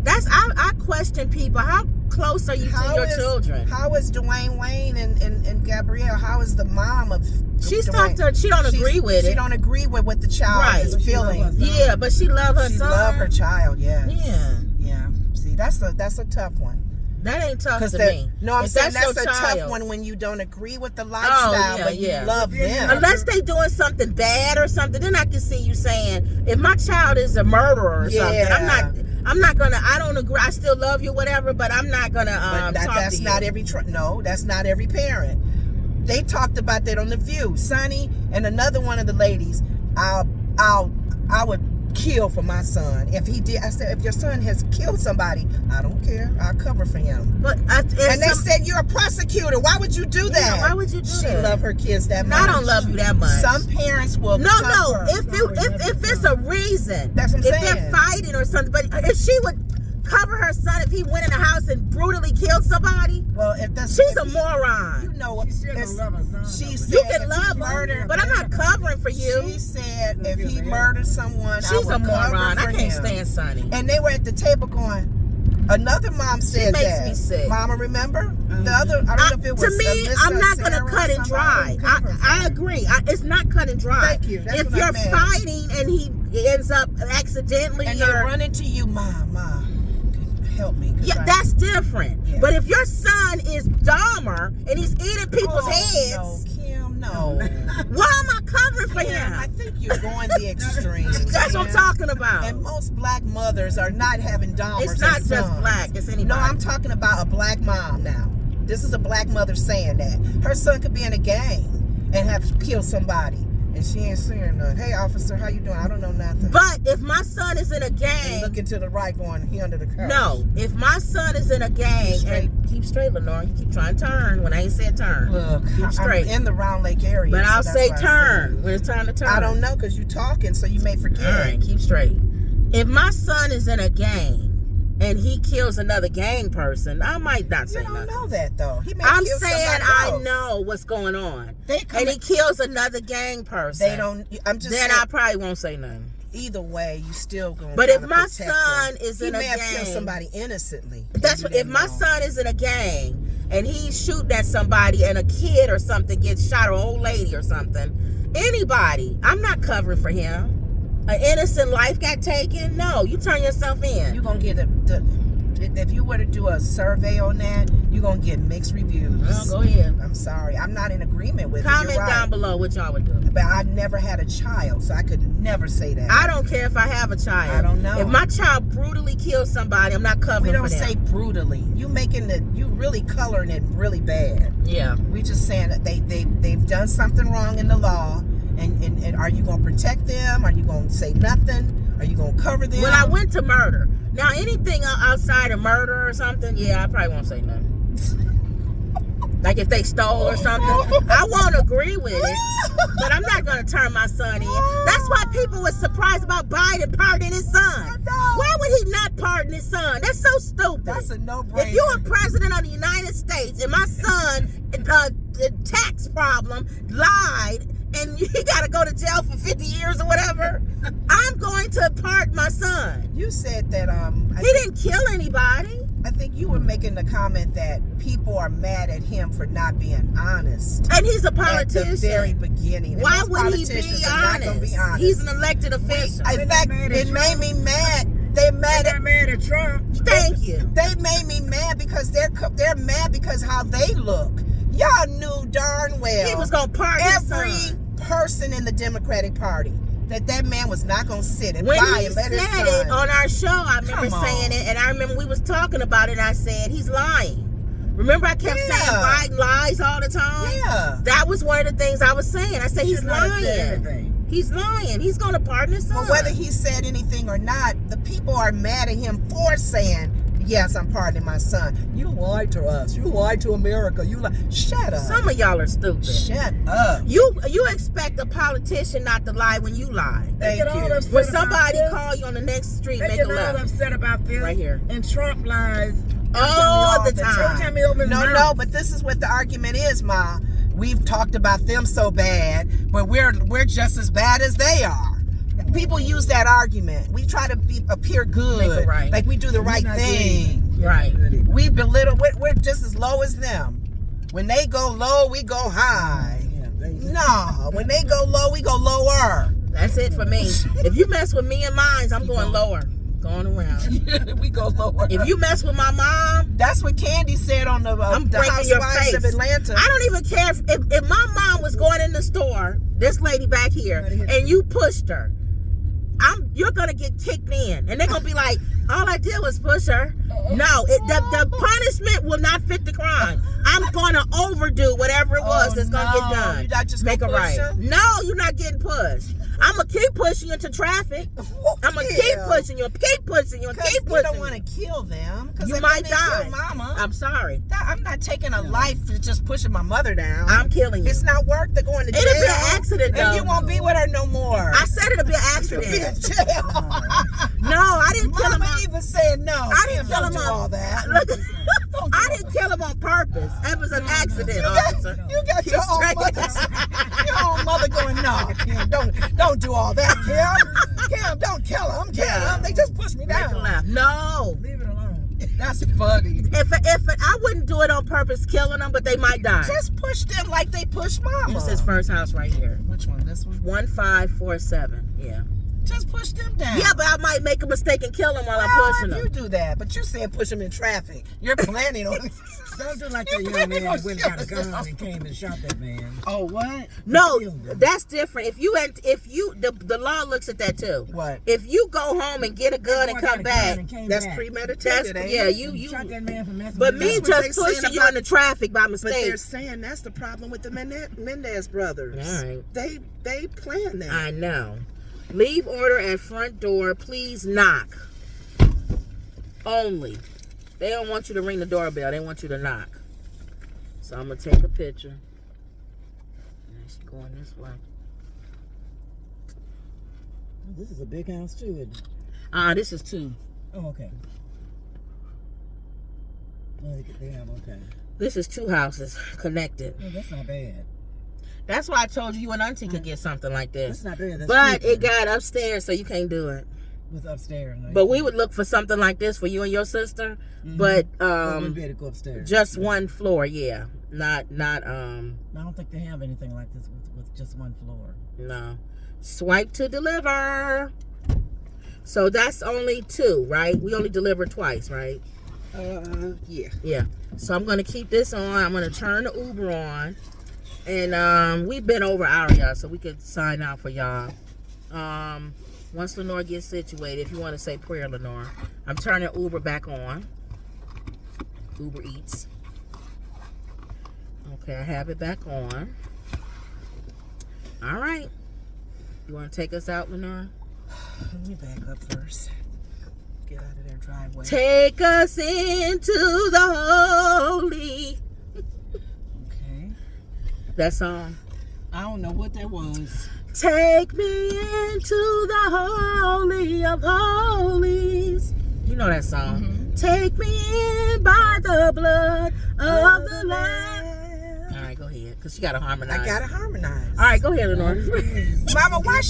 I question people. How close are you to your children? How is Dwayne Wayne and Gabrielle? How is the mom of She's Dwayne? talked to her. She don't agree with She it. don't agree with what the child Right. is But she love feeling. her son. Yeah, but she love her She son. love her child. Yes. Yeah, See, that's a tough one. that ain't tough to Because me. no, I'm If saying your that's a child- tough one when you don't agree with the lifestyle, yeah, but yeah. you love them. Unless they doing something bad or something, then I can see you saying, if my child is a murderer or something, I'm not gonna. I don't agree. I still love you, whatever, but I'm not gonna But talk that's to you. not every no, that's not every parent. They talked about that on The View. Sonny and another one of the ladies, I would kill for my son. If he did, I said, if your son has killed somebody, I don't care. I'll cover for him. But And they said, you're a prosecutor. Why would you do that? why would you do she that? love her kids that much. I don't love you that much. Some parents will No. cover. If it's a reason, That's what I'm if saying. they're fighting or something, but if she would cover her son if he went in the house and brutally killed somebody, Well, if that's she's if a he- moron. You know what? She still it's- gonna love her son. She though, said You if can he love her, murdered- but I'm not covering for you. She said if he murdered someone, I She's would a moron. cover I for can't him. stand Sonny. And they were at the table going. Another mom said makes that. me sick. Mama, remember the other? I don't know if it was To me, Alyssa I'm not Sarah gonna or cut it somebody. dry. I agree. It's not cut and dry. Thank you. That's If what I you're meant. fighting and he ends up accidentally, And they run into you, Ma, help me. 'cause yeah, I- that's different. Yeah. But if your son is Dahmer and he's eating people's Oh, heads, No, Kim, No. Why am I covering for I him? think you're going the extreme. That's what I'm talking about. And most black mothers are not having Dahmers. It's not as just sons. black. It's anybody. No, I'm talking about a black mom now. This is a black mother saying that. Her son could be in a gang and have killed somebody. And she ain't saying nothing. Hey, officer, how you doing? I don't know nothing. But if my son is in a gang, And looking to the right going, he under the couch. no. If my son is in a gang, Keep straight. and keep straight, Lenore. You keep trying to turn when I ain't said turn. Look, Keep straight. I'm in the Round Lake area. But so I'll that's say why I turn said- when it's time to turn. I don't know because you talking, so you may forget. All right, keep straight. If my son is in a gang and he kills another gang person, I might not say You don't nothing. know that though. He may I'm kill saying somebody I else. know what's going on. They come And he kills another gang person. They don't. I'm just Then saying, I probably won't say nothing. either way, you still gonna. But try if to my protect son him. is he in a may have killed gang- somebody innocently. That's You what, if didn't my know. son is in a gang and he's shooting at somebody and a kid or something gets shot or an old lady or something, anybody, I'm not covering for him. An innocent life got taken? No, you turn yourself in. You're gonna get if you were to do a survey on that, you're gonna get mixed reviews. Well, go ahead. I'm sorry, I'm not in agreement with it. Comment You're right. down below what y'all would do. But I never had a child, so I could never say that. I don't care if I have a child. I don't know. If my child brutally kills somebody, I'm not covering We don't for them. say brutally. You really coloring it really bad. Yeah. We just saying that they've done something wrong in the law, and are you gonna protect them? Are you gonna say nothing? Are you gonna cover them? When I went to murder, now anything outside of murder or something, yeah, I probably won't say nothing. Like if they stole or something, I won't agree with it, but I'm not gonna turn my son in. That's why people were surprised about Biden pardoning his son. Why would he not pardon his son? That's so stupid. That's a no-brainer. If you're a president of the United States and my son, the tax problem, lied, and he got to go to jail for 50 years or whatever, I'm going to pardon my son. You said that He didn't kill anybody. I think you were making the comment that people are mad at him for not being honest. And he's a At the politician. very beginning. And Why most would he politicians be are not gonna honest? be honest. He's an elected official. In fact, mad at it made Trump. me mad. They mad They're at mad at Trump. Thank you. They made me mad because they're mad because how they look. Y'all knew darn well He was going to pardon his every son. person in the Democratic Party that man was not gonna sit and When buy he and let said his son. it on our show, I remember Come on. saying it, and I remember we was talking about it, and I said, he's lying. Remember I kept Yeah. saying Biden lies all the time? Yeah. That was one of the things I was saying. I said, he's Should not have said lying. anything. He's lying. He's going to pardon his son. Well, whether he said anything or not, the people are mad at him for saying, yes, I'm pardoning my son. You lied to us. You lied to America. You lied. Shut up. Some of y'all are stupid. Shut up. You expect a politician not to lie when you lie. Thank get all you. upset When about somebody this. call you on the next street, They make a get all left. upset about this. Right here. And Trump lies All the Every time. time he opens his No, mouth. but this is what the argument is, Ma. We've talked about them so bad, but we're just as bad as they are. People use that argument. We try to appear good, Make it right. like we do the right not thing. Right. We belittle. We're just as low as them. When they go low, we go high. No, when they go low, we go lower. That's it for me. If you mess with me and mine, I'm going lower. Going around. We go lower. If you mess with my mom, That's what Candy said on the I'm the breaking your Housewives face. of Atlanta. I don't even care if my mom was going in the store, this lady back here, and you pushed her. You're gonna get kicked in, and they're gonna be like, all I did was push her. No, the punishment will not fit the crime. I'm gonna overdo whatever it was that's gonna get done. You're not just Make it gonna push right. her? No, you're not getting pushed. I'm gonna keep pushing you into traffic. I'm gonna keep pushing you, and keep pushing you, and Because keep we pushing don't you. want to kill them. 'Cause You if might they kill die. Mama. I'm sorry. I'm not taking a life for just pushing my mother down. I'm killing you. It's not worth the going to jail. It'll be an accident, And though. you won't be with her no more. I said it'll be an You'll be in accident. jail. No, I didn't kill him. Mama even said no. I didn't Kim, kill don't him do all on that. Look, Don't do I all didn't kill him on purpose. It was an accident, You got, officer. you got Keep your own straight. mother. Your own mother going, no, Kim, don't do all that, Kim. Kim, don't kill him. Kim, Yeah. they just pushed me Make a down. laugh. No. Leave it alone. That's funny. If I wouldn't do it on purpose, killing them, but they might die. Just push them like they pushed Mama. This is his first house right here. Which one? This one? 1547. Yeah. Just push them down. Yeah, but I might make a mistake and kill them while I'm Well, pushing if them. you do that, but you said push them in traffic. You're planning on. Don't do like that young man that went and got a gun and came and shot that man. Oh, what? No, Killed them. that's different. If you the law looks at that too. What? If you go home and get a gun and Boy got come a gun back, and came That's back. premeditated. that's ain't yeah. it? You. Shot that man for messing But with me his what just they saying pushing you about- into traffic by But they're mistake. saying that's the problem with the Mendez brothers. All right. They plan that. I know. Leave order at front door. Please knock. Only. They don't want you to ring the doorbell. They want you to knock. So I'm gonna take a picture. And she's going this way. This is a big house too, isn't it? This is 2. Oh, okay. Oh, they have, okay. This is 2 houses connected. Oh, that's not bad. That's why I told you and Auntie could get something like That's this. not bad. That's But cheap, it got upstairs, so you can't do it. was upstairs. No, But we would look for something like this for you and your sister. But we'd be able to go upstairs. just one floor, yeah. Not I don't think they have anything like this with just one floor. no. Swipe to deliver. So that's only 2, right? We only deliver twice, right? Yeah. Yeah. So I'm gonna keep this on. I'm gonna turn the Uber on. And we've been over our y'all, so we could sign out for y'all. Once Lenore gets situated, if you want to say prayer, Lenore. I'm turning Uber back on. Uber Eats. Okay, I have it back on. All right. You want to take us out, Lenore? Let me back up first. Get out of their driveway. Take us into the holy. Okay. That song. I don't know what that was. Take me into the holy of holies. You know that song. Take me in by the blood of the Lamb. All right, go ahead, because she got to harmonize. I gotta harmonize. All right, go ahead, Lenore. Mama, why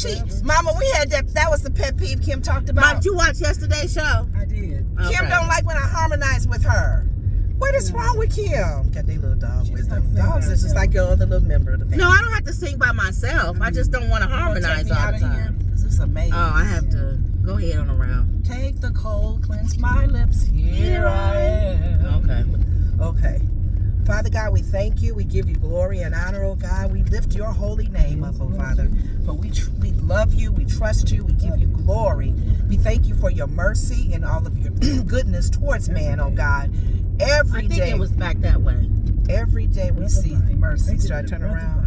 Mama, we had that was the pet peeve Kim talked about. Did you watch yesterday's show? I did. Kim Okay. don't like when I harmonize with her. What is wrong with Kim? Got their little dog She with just them. likes to sing Dogs by is just herself. like your other little member of the family. No, I don't have to sing by myself. I just don't want to You gonna take harmonize me all out the of here? time. 'Cause it's amazing. Oh, I have to go ahead on around. Take the cold, cleanse my lips. Here I am. Okay. Okay. Father God, we thank you. We give you glory and honor, oh God. We lift your holy name up, oh Father. For we love you. We trust you. We give you glory. We thank you for your mercy and all of your goodness towards man, oh God. Every I think day, it was back that way. every day we see mercy. Should I turn around?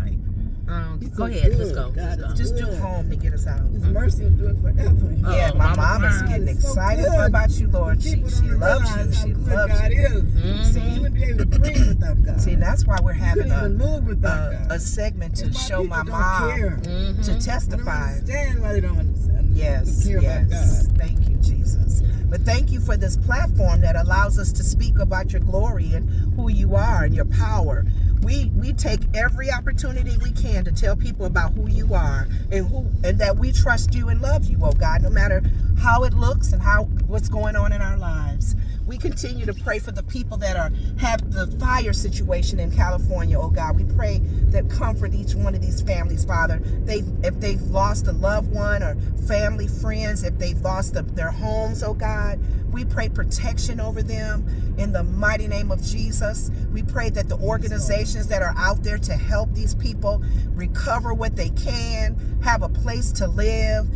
Go ahead. Let's go. Let's go. Just do home to get us out. His mercy will do it forever. Yeah, Oh, my Mama mama's crying. getting It's so excited good. about you, Lord. She People don't loves you. realize how She good loves God you. is. See, You wouldn't be able to breathe without God. See, that's why we're having couldn't even move without God. a segment to If show my people don't mom care. to I don't testify. understand why they don't understand. Yes, Care about yes. God. Thank you, Jesus. But thank you for this platform that allows us to speak about your glory and who you are and your power. We take every opportunity we can to tell people about who you are and that we trust you and love you, oh God, no matter how it looks and what's going on in our lives. We continue to pray for the people that have the fire situation in California, oh God. We pray that comfort each one of these families, Father. If they've lost a loved one or family, friends, if they've lost their homes, oh God, we pray protection over them in the mighty name of Jesus. We pray that the organizations that are out there to help these people recover what they can, have a place to live,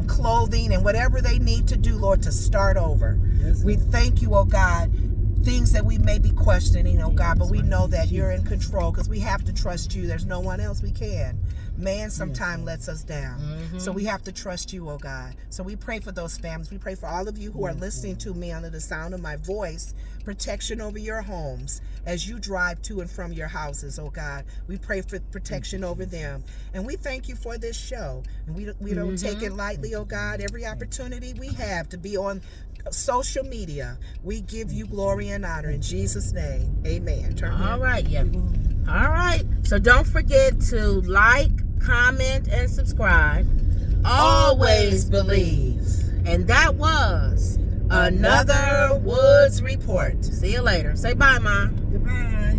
clothing, and whatever they need to do, Lord, to start over. Yes, We thank you, oh God, things that we may be questioning, oh God, but we know that you're in control because we have to trust you. There's no one else we can. Man sometimes lets us down. So we have to trust you, oh God. So we pray for those families. We pray for all of you who are listening to me under the sound of my voice. Protection over your homes as you drive to and from your houses, oh God. We pray for protection over them. And we thank you for this show. And we don't take it lightly, oh God. Every opportunity we have to be on social media, we give you glory and honor in Jesus' name. Amen. Turn All right, yeah. All right. So don't forget to like, comment, and subscribe. Always believe. And that was another Woods Report. See you later. Say bye, Mom. Goodbye.